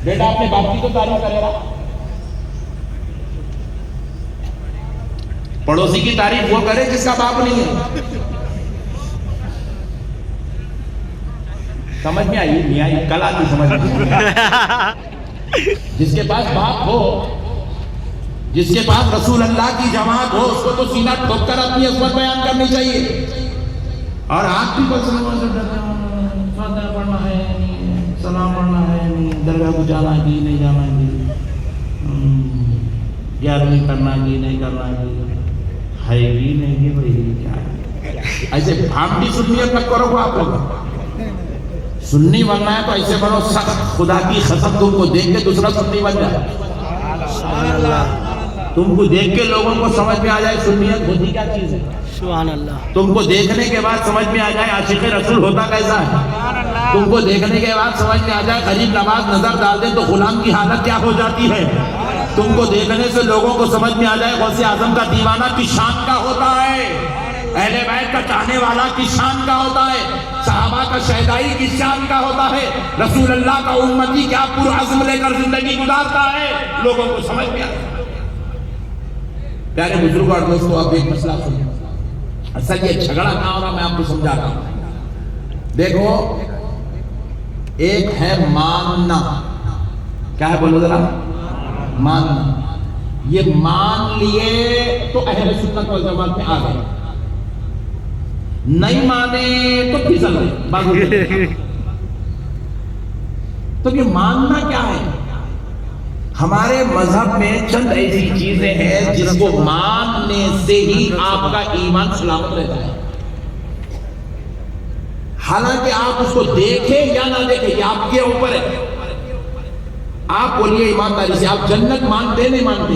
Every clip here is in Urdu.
بیٹا اپنے باپ کی تو تعریف کرے گا، پڑوسی کی تعریف وہ کرے جس کا باپ نہیں ہے. سمجھ میں آئی نہیں آئی؟ کل آتی سمجھ میں. جس کے پاس باپ ہو، جس کے پاس رسول اللہ کی جماعت ہو، اس کو تو سینہ ٹھوک کر اپنی عظمت بیان کرنی چاہیے. اور آپ بھی فاتحہ پڑھنا ہے، سلام پڑھنا ہے، درگاہ کو جانا ہے کہ نہیں جانا ہے، 11ویں کرنا ہے کہ نہیں کرنا ہے بھی نہیں بھائی کیا ہے. ایسے بھامٹی سنیت مت کرو گا آپ لوگ. سنی بننا ہے تو ایسے بنو سخت، خدا کی قسم تم کو دیکھ کے دوسرا سنی بن جائے. تم کو دیکھ کے لوگوں کو سمجھ میں آ جائے سنیت ہوتی کیا چیز ہے. سبحان اللہ. تم کو دیکھنے کے بعد سمجھ میں آ جائے عاشق رسول ہوتا کیسا ہے. تم کو دیکھنے کے بعد سمجھ میں آ جائے غریب نواز نظر ڈال دے تو غلام کی حالت کیا ہو جاتی ہے. تم کو دیکھنے سے لوگوں کو سمجھ میں آ جائے غوث اعظم کا دیوانہ کس شان کا ہوتا ہے، اہل بیت کا چاہنے والا کس شان کا ہوتا ہے، صحابہ کا شہدائی کس شان کا ہوتا ہے، رسول اللہ کا امتی کیا پرعزم لے کر زندگی گزارتا ہے. لوگوں کو سمجھ میں آ جائے. پیارے بزرگوں اور دوستوں، اب ایک مسئلہ سنیں. اصل یہ جھگڑا کہاں ہو رہا میں آپ کو سمجھاتا ہوں. دیکھو، ایک ہے ماننا. کیا ہے بولو ذرا؟ ماننا. یہ مان لیے تو اہل سنت والجماعت میں آ گئے، نہیں مانے تو پھسل گئے. تو یہ ماننا کیا ہے؟ ہمارے مذہب میں چند ایسی چیزیں ہیں جس کو ماننے سے ہی آپ کا ایمان سلامت رہتا ہے. حالانکہ آپ اس کو دیکھیں یا نہ دیکھیں یہ آپ کے اوپر ہے. آپ بولیے ایمانداری سے، آپ جنت مانتے نہیں مانتے؟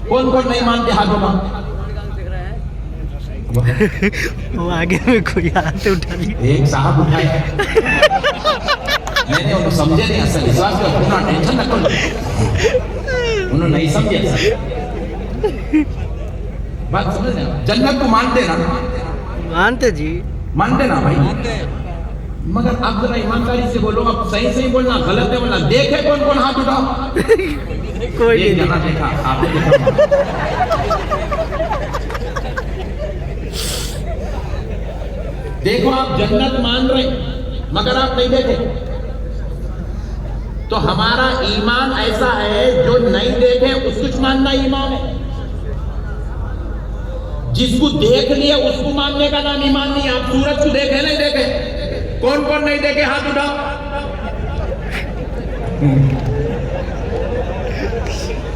کون کون نہیں مانتے ہاتھوں میں؟ وہ آگے میں کوئی ہاتھ اٹھا لی. ایک صاحب اٹھائے، میں نے انہوں سمجھے نہیں. اصل اس بات کا پورا ٹینشن نہ کرو، انہوں نہیں سمجھے. بات سمجھ رہے ہیں؟ جنت کو مانتے نا؟ مانتے جی، مانتے نا بھائی. مگر اب ذرا ایمانداری سے بولو، اب صحیح صحیح بولنا، غلط نہیں بولنا. دیکھے کون کون ہاتھ اٹھاؤ. کوئی ایک نہیں. جگہ دیکھا، آپ نے دیکھا. دیکھو آپ جنت مان رہے مگر آپ نہیں دیکھے. تو ہمارا ایمان ایسا ہے جو نہیں دیکھے اس کو ماننا ایمان ہے. جس کو دیکھ لیا اس کو ماننے کا نام ایمان نہیں. آپ سورج کو دیکھے نہیں دیکھے؟ کون کون نہیں دیکھے ہاتھ اٹھاؤ.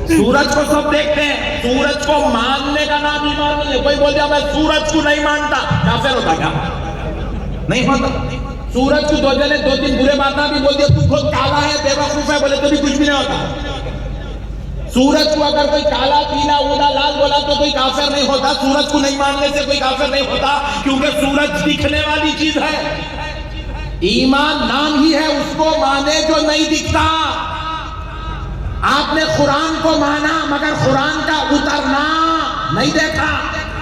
سورج کو سب دیکھتے ہیں، سورج کو ماننے کا نام ایمان نہیں ہے. کوئی بول دیا میں سورج کو نہیں مانتا، کافر ہوتا کیا؟ نہیں ہوتا. سورج کو دو جنے دو تین برے باتیں بھی بول دیا، تو خود کالا ہے بے وقوف ہے بولے تو بھی کچھ بھی نہیں ہوتا. سورج کو اگر کوئی کالا پیلا اودا لال بولا تو کوئی کافر نہیں ہوتا. سورج کو نہیں ماننے سے کوئی کافر نہیں ہوتا، کیونکہ سورج دکھنے والی چیز ہے. ایمان نام ہی ہے اس کو مانے جو نہیں دکھتا. آپ نے قرآن کو مانا مگر قرآن کا اترنا نہیں دیکھا.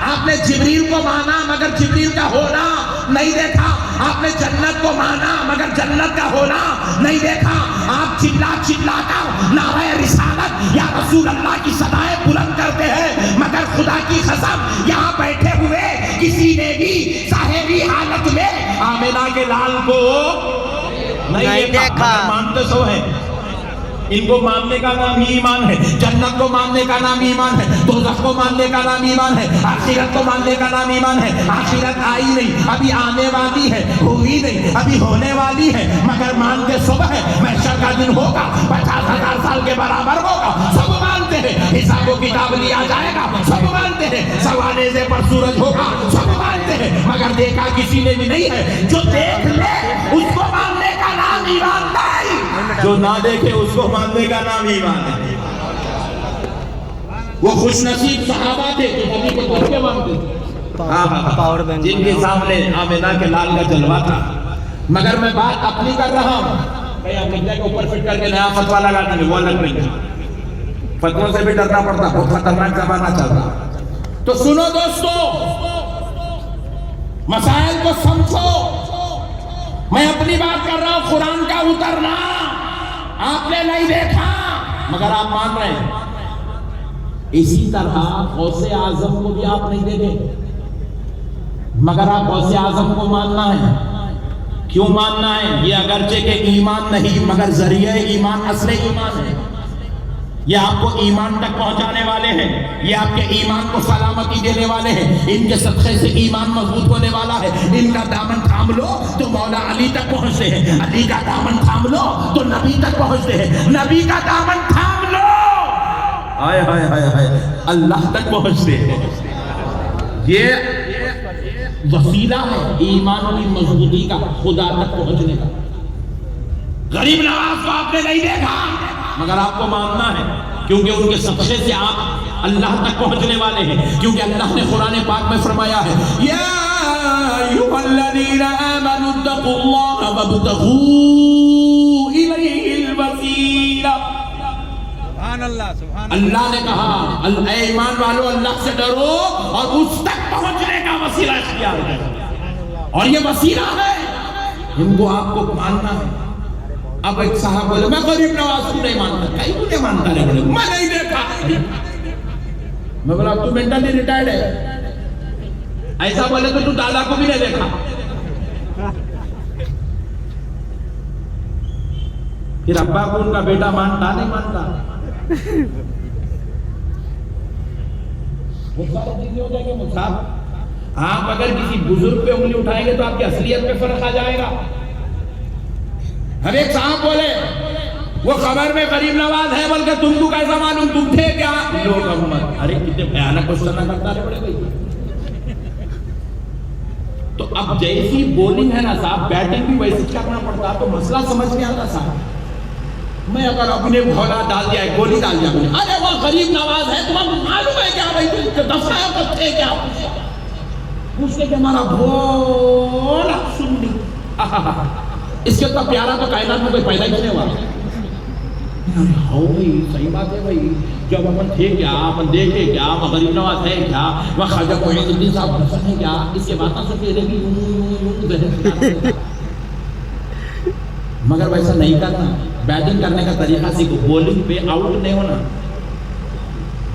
آپ نے جبریل کو مانا مگر جبریل کا ہونا نہیں دیکھا. آپ نے جنت کو مانا مگر جنت کا ہونا نہیں دیکھا. آپ چلا چلا کر نعرہ رسالت یا رسول اللہ کی صدائیں بلند کرتے ہیں، مگر خدا کی قسم یہاں بیٹھے ہوئے کسی نے بھی ظاہری حالت میں آمنہ کے لال کو نہیں دیکھا. مانتے سو ہیں. ان کو ماننے کا نام ہی ایمان ہے. جنت کو ماننے کا نام ایمان ہے. دوزخ کو ماننے کا نام ایمان ہے. آخرت کو ماننے کا نام ایمان ہے. آخرت آئی نہیں، ابھی آنے والی ہے، ہوئی نہیں، ابھی ہونے والی ہے. مگر مانتے سب ہے محشر کا دن ہوگا، 50,000 سال کے برابر ہوگا. سب مانتے ہیں حساب و کتاب لیا جائے گا. سب مانتے ہیں سوالیزے پر سورج ہوگا. سب مانتے ہیں مگر دیکھا کسی نے بھی نہیں ہے. جو دیکھ لے اس کو ماننے کا نام ایمان نہیں، جو نہ دیکھے اس کو ماننے کا نام ایمان ہے. وہ خوش نصیب صحابہ تھے جو نبی کو دھر کے مانتے تھے، جن کے سامنے آمنہ کے لال کا جلوہ تھا. مگر میں بات اپنی کر رہا ہوں. کہیں آپ کے اوپر فٹ کر کے نیا فتویٰ لگا دیں گے، وہ الگ نہیں ہے. فتووں سے بھی ڈرنا پڑتا، بہت خطرناک زمانہ چل رہا. تو سنو دوستو، مسائل کو سمجھو. میں اپنی بات کر رہا ہوں. قرآن کا اترنا آپ نے نہیں دیکھا مگر آپ مان رہے ہیں. اسی طرح غوث اعظم کو بھی آپ نہیں دیکھے مگر آپ غوث اعظم کو ماننا ہے. کیوں ماننا ہے؟ یہ اگرچہ کہ ایمان نہیں مگر ذریعہ ایمان اصل ایمان ہے. یہ آپ کو ایمان تک پہنچانے والے ہیں, یہ آپ کے ایمان کو سلامتی دینے والے ہیں. ان کے صدقے سے ایمان مضبوط ہونے والا ہے. ان کا دامن تھام لو تو مولا علی تک پہنچتے ہیں, علی کا دامن تھام لو تو نبی تک پہنچتے ہیں, نبی کا دامن تھام لو ہائے ہائے ہائے ہائے اللہ تک پہنچتے ہیں. یہ وسیلہ ہے ایمان کی مضبوطی کا, خدا تک پہنچنے کا. غریب نواز کو آپ نے نہیں دیکھا مگر آپ کو ماننا ہے کیونکہ ان کے صدقے سے آپ اللہ تک پہنچنے والے ہیں. کیونکہ اللہ نے قرآن پاک میں فرمایا ہے یا ایھا الذین آمنوا اتقوا اللہ وابتغوا الیہ الوسیلہ. اللہ نے کہا اے ایمان والو اللہ سے ڈرو اور اس تک پہنچنے کا وسیلہ اختیار کرو, اور یہ وسیلہ ہے ان کو آپ کو ماننا ہے. اب ایک صاحب بولے میں غریب نواز کو نہیں مانتا. کہیں کو نہیں مانتا رہے بولے میں نہیں دیکھا. میں بولا تو مینٹلی ریٹائرڈ ہے. ایسا بولے تو دادا کو بھی نہیں دیکھا. پھر ابا کو ان کا بیٹا مانتا نہیں مانتا. آپ اگر کسی بزرگ پہ انگلی اٹھائیں گے تو آپ کی اصلیت پہ فرق آ جائے گا. ہر ایک صاحب بولے وہ خبر میں غریب نواز ہے بلکہ تم کو کیسا معلوم, تم تھے کیا؟ لوگ محمد ارے کتنے بھیانک کوشچن نہ کرتا رہے بڑے بھائی. تو اب جیسی بولنگ ہے نا صاحب, بیٹنگ بھی ویسی کرنا پڑتا تو مسئلہ سمجھ میں آتا صاحب. میں اگر اپنے بھولا ڈال دیا ہے, گولی ڈال دیا میں نے, ارے وہ غریب نواز ہے تمہیں معلوم ہے کیا بھائی دفعہ ہے تو تھے کیا پوچھتے کہ ہمارا بھولا سن لی. اس کے تو پیارا تو کائنات میں کوئی پیدا ہی نہیں ہوا. ہاں بھائی صحیح بات ہے بھائی, جب ہم تھے کیا, ہم دیکھے کیا, غریب نواز ہے کیا, وہ خواجہ معین الدین صاحب حسن ہے کیا, اس کے باتوں سے تیرے بھی مگر ویسا نہیں کرنا. بیٹنگ کرنے کا طریقہ سیکھو, بولنگ پہ آؤٹ نہیں ہونا,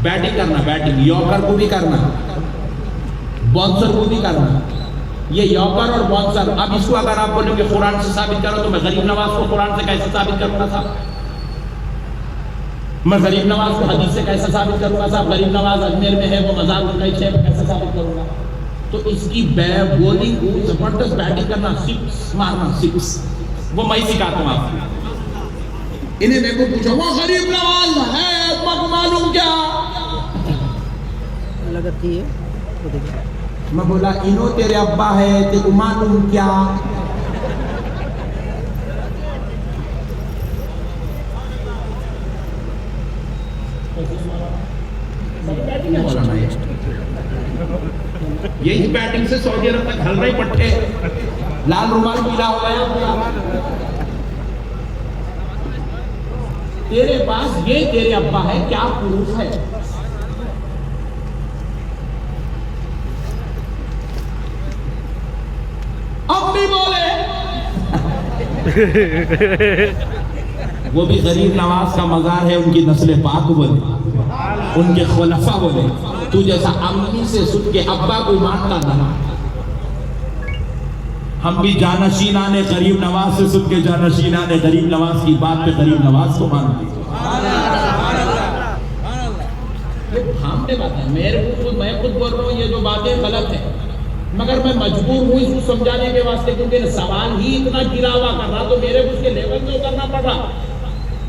بیٹنگ کرنا, بیٹنگ یارکر کو بھی کرنا, باؤنسر کو بھی کرنا. یہ یارکر اور باؤنسر, اب اس کو اگر آپ بولیں کہ قرآن سے ثابت کرو تو میں غریب نواز کو قرآن سے کیسے ثابت کروں گا صاحب؟ میں غریب نواز کو حدیث سے کیسے ثابت کروں گا صاحب؟ غریب نواز اجمیر میں ہے, وہ مزار النبی ہے, میں کیسے ثابت کروں گا؟ تو اس کی بولنگ زبردست بیٹنگ کرنا, سکس مارنا, سکس وہ میں سکھاتا ہوں آپ کو. انہیں میں کو پوچھا وہ غریب نواز ہے تمہیں معلوم کیا؟ لگتی ہے میں بولا انہوں تیرے ابا ہے تیرے کو معلوم کیا؟ یہی بیٹنگ سے سعودی عرب تک ہل رہے پٹھے, لال رومال پیلا ہو گیا. تیرے پاس یہ تیرے ابا ہے, کیا پروف ہے؟ اب بھی بولے وہ بھی غریب نواز کا مزار ہے, ان کی نسل پاک بولے, ان کے خلفاء بولے. تو جیسا امی سے سن کے ابا کو مانتا تھا, ہم بھی جانشینان غریب نواز سے سن کے جانشینان غریب نواز کی بات پہ غریب نواز کو مانتے. یہ بھامتے بات ہے, میں خود بول رہا ہوں یہ جو باتیں غلط ہیں, مگر میں مجبور ہوں اس کو سمجھانے کے واسطے کیونکہ سوال ہی اتنا گرا ہوا کر رہا تو میرے کو اس کے لیول سے اترنا پڑ رہا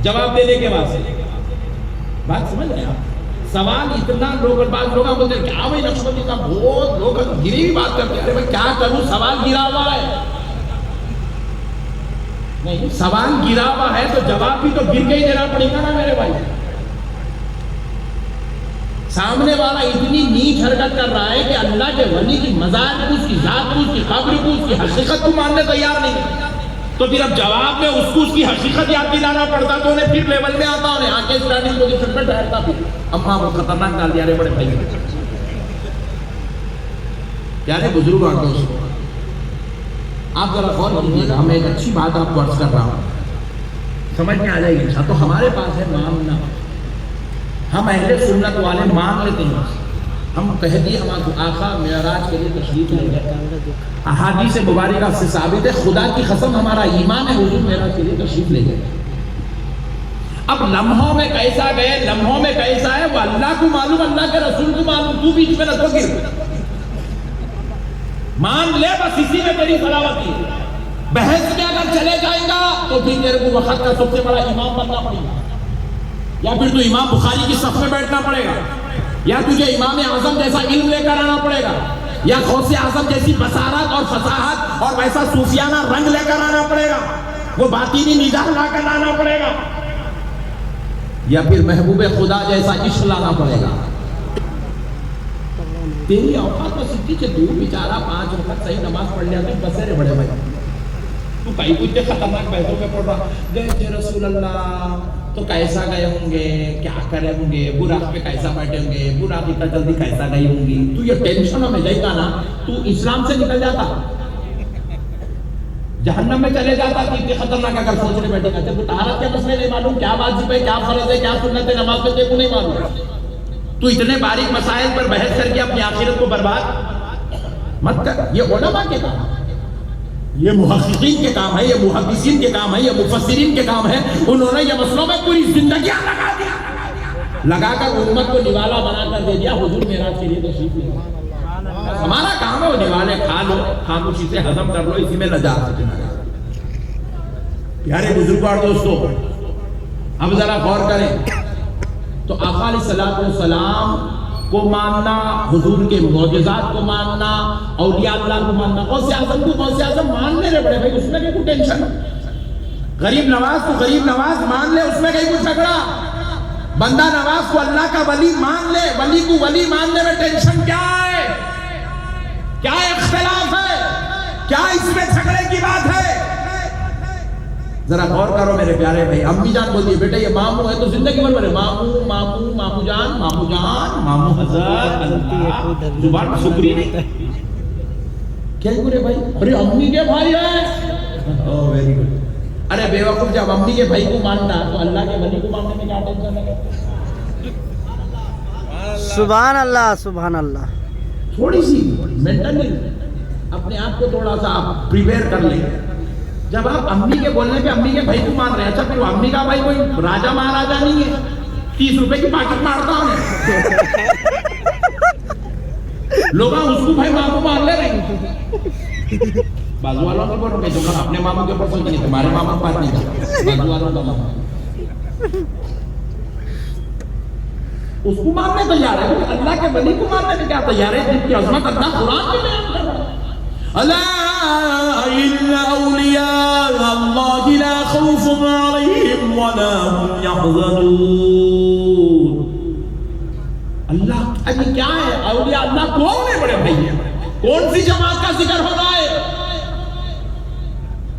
جواب دینے کے واسطے. بات سمجھ رہے آپ؟ سوال اتنا لوگ بعض لوگ بولتے ہیں کیا بھائی نقشبندی کا بہت لوگ گری ہوئی بات کرتے ہیں, ارے بھائی کیا کروں سوال گرا ہوا ہے. نہیں سوال گرا ہوا ہے تو جواب بھی تو گر کے ہی دینا پڑے گا نا میرے بھائی. سامنے والا اتنی نیچ حرکت کر رہا ہے کہ اللہ کے ولی کی مزار کو, اس کی ذات کو, اس کی قبر کو, اس کی حقیقت کو ماننے تیار نہیں. تو پھر اب جواب میں اس کو اس کی حقیقت یاد دلانا پڑتا تو انہیں پھر لیول میں آتا, انہیں آنکھیں اسٹارٹنگ پوزیشن پہ ٹھہرتا. پھر اب ہاں وہ خطرناک ڈال دیا رہے بڑے بھائی. پیارے بزرگ اور دوستو, آپ ذرا غور کیجیے گا, میں ایک اچھی بات آپ کو عرض کر رہا ہوں. سمجھ میں آ جائے گی. تو ہمارے پاس ہے ماننا. ہم اہل سنت والے مان لیتے ہیں. ہم کہہ دیے ہمارے آقا معراج کے لیے تشریف لے گئے. احادیث مبارکہ سے ثابت ہے, خدا کی قسم ہمارا ایمان ہے حضور معراج کے لیے تشریف لے گئے. اب لمحوں میں کیسا گئے, لمحوں میں کیسا ہے وہ اللہ کو معلوم, اللہ کے رسول کو معلوم. تو بیچ میں نہ تو گر, مان لے بس اسی میں تیری سلامتی ہے. بحث میں اگر چلے جائیں گا تو پھر تیرے کو وقت کا سب سے بڑا امام بننا پڑے گا, یا پھر تو امام بخاری کی صف میں بیٹھنا پڑے گا, یا تجھے امام اعظم جیسا علم لے کر آنا پڑے گا, یا غوث اعظم جیسی بصارت اور فصاحت اور ویسا صوفیانہ رنگ لے کر آنا پڑے گا, وہ باطینی نگاہ لا کر لانا پڑے گا, یا پھر محبوب خدا جیسا عشق لانا پڑے گا. تیری اوقات میں سکتی کہ تو بیچارہ 5 وقت صحیح نماز پڑھ لیا تو بسے بڑے بھائی تو کئی کچھ خطرناک پیسوں پہ پڑھ رہا. گئے تھے رسول اللہ تو کیسا گئے ہوں گے, کیا کرے ہوں گے, براق پہ کیسا بیٹھے ہوں گے, براق اتنا جلدی کیسا گئی ہوں گی. تو یہ ٹینشن میں جائے گا نا تو اسلام سے نکل جاتا, جہنم میں چلے جاتا. کہ اتنی خطرناک اگر سوچنے بیٹھے گا جب طہارت کے مسئلے نہیں معلوم, کیا واجب ہے, کیا فرض ہے, کیا سنت ہے, نماز میں کو نہیں معلوم, تو اتنے باریک مسائل پر بحث کر کے اپنی آخرت کو برباد مت کر. یہ علماء کے کام ہے, یہ محققین کے کام ہے, یہ محدثین کے کام ہے, یہ مفسرین کے کام ہے. انہوں نے یہ مسئلوں میں پوری زندگیاں لگا دیا, لگا کر امت کو نوالا بنا کر دے دیا. حضور معراج کے لیے تشریف لے گئے. ہمارا کام ہے وہ نوالے کھا لو, خاموشی سے ہضم کر لو, اسی میں نجات ہے. پیارے بزرگوں اور دوستوں, اب ذرا غور کریں تو آقا علیہ الصلوۃ والسلام کو ماننا, حضور کے معجزات کو ماننا, اولیاء اللہ کو ماننا. غوث اعظم کو غوث اعظم مان لے رہے بڑے بھائی, اس میں کوئی ٹینشن. غریب نواز کو غریب نواز مان لے, اس میں کہیں کوئی جھگڑا. بندہ نواز کو اللہ کا ولی مان لے, ولی کو ولی ماننے میں ٹینشن کیا ہے, کیا اختلاف ہے, کیا اس میں جھگڑے کی بات ہے. ذرا غور کرو میرے پیارے بھائی. امی جان بولتی ہے بیٹا یہ ماموں ہے تو زندگی بھر بولے ماموں ماموں ماموں جان ماموں جان ماموں حضرت. زبان میں شکری نہیں کیا بولے بھائی, ارے امی کے بھائی ہے. اوہ ویری گڈ. ارے بے وقوف, جب امی کے بھائی کو ماننا تو اللہ کے ولی کو ماننے میں کیا ٹینشن ہے. سبحان اللہ سبحان اللہ. تھوڑی سی مینٹلی اپنے آپ کو تھوڑا سا آپ پریپیئر کر لیں. جب آپ امی کے بولنے پہ امی کے بھائی کو مان رہے ہیں, اچھا پھر وہ امی کا بھائی کوئی راجہ مہاراجہ نہیں ہے, 30 روپے کی پاکٹ مارتا ہوں لوگ اس کو بھائی ماموں مان لے رہے ہیں. بازو والوں کو بولو کہ جو اپنے ماموں کے اوپر سوچ نہیں, تمہارے ماموں بات نہیں کرتے, بازو والوں کا ماموں اس کو ماننے تیار ہے. اللہ کے ولی کو ماننے میں کیا تیار ہے, جن کی عظمت اللہ قرآن میں بیان کر رہا ہے. الا ان اولیاء اللہ لا خوف علیہم ولا هم يحزنون. اللہ ابھی کیا ہے, اولیاء اللہ کون ہے بڑے بھائی, کون سی جماعت کا ذکر ہو رہا ہے,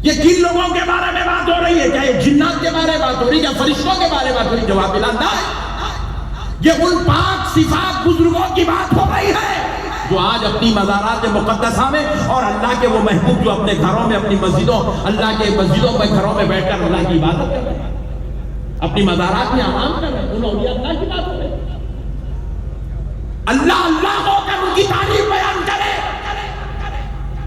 یہ کن لوگوں کے بارے میں بات ہو رہی ہے, کیا یہ جنات کے بارے میں بات ہو رہی ہے, یا فرشتوں کے بارے میں بات ہو رہی ہے. جواب دلانا ہے یہ ان پاک صفات بزرگوں کی بات ہو رہی ہے جو آج اپنی مزارات مقدسہ میں اور اللہ کے وہ محبوب جو اپنے گھروں میں, اپنی مسجدوں, اللہ کے مسجدوں میں گھروں میں بیٹھ کر اللہ کی عبادت کر رہے ہیں, اپنی مزارات میں عوام کر رہے ہیں. ان اولیاء اللہ کی بات ہو رہی ہے. اللہ اللہ ہو کر ان کی تعریف بیان کرے,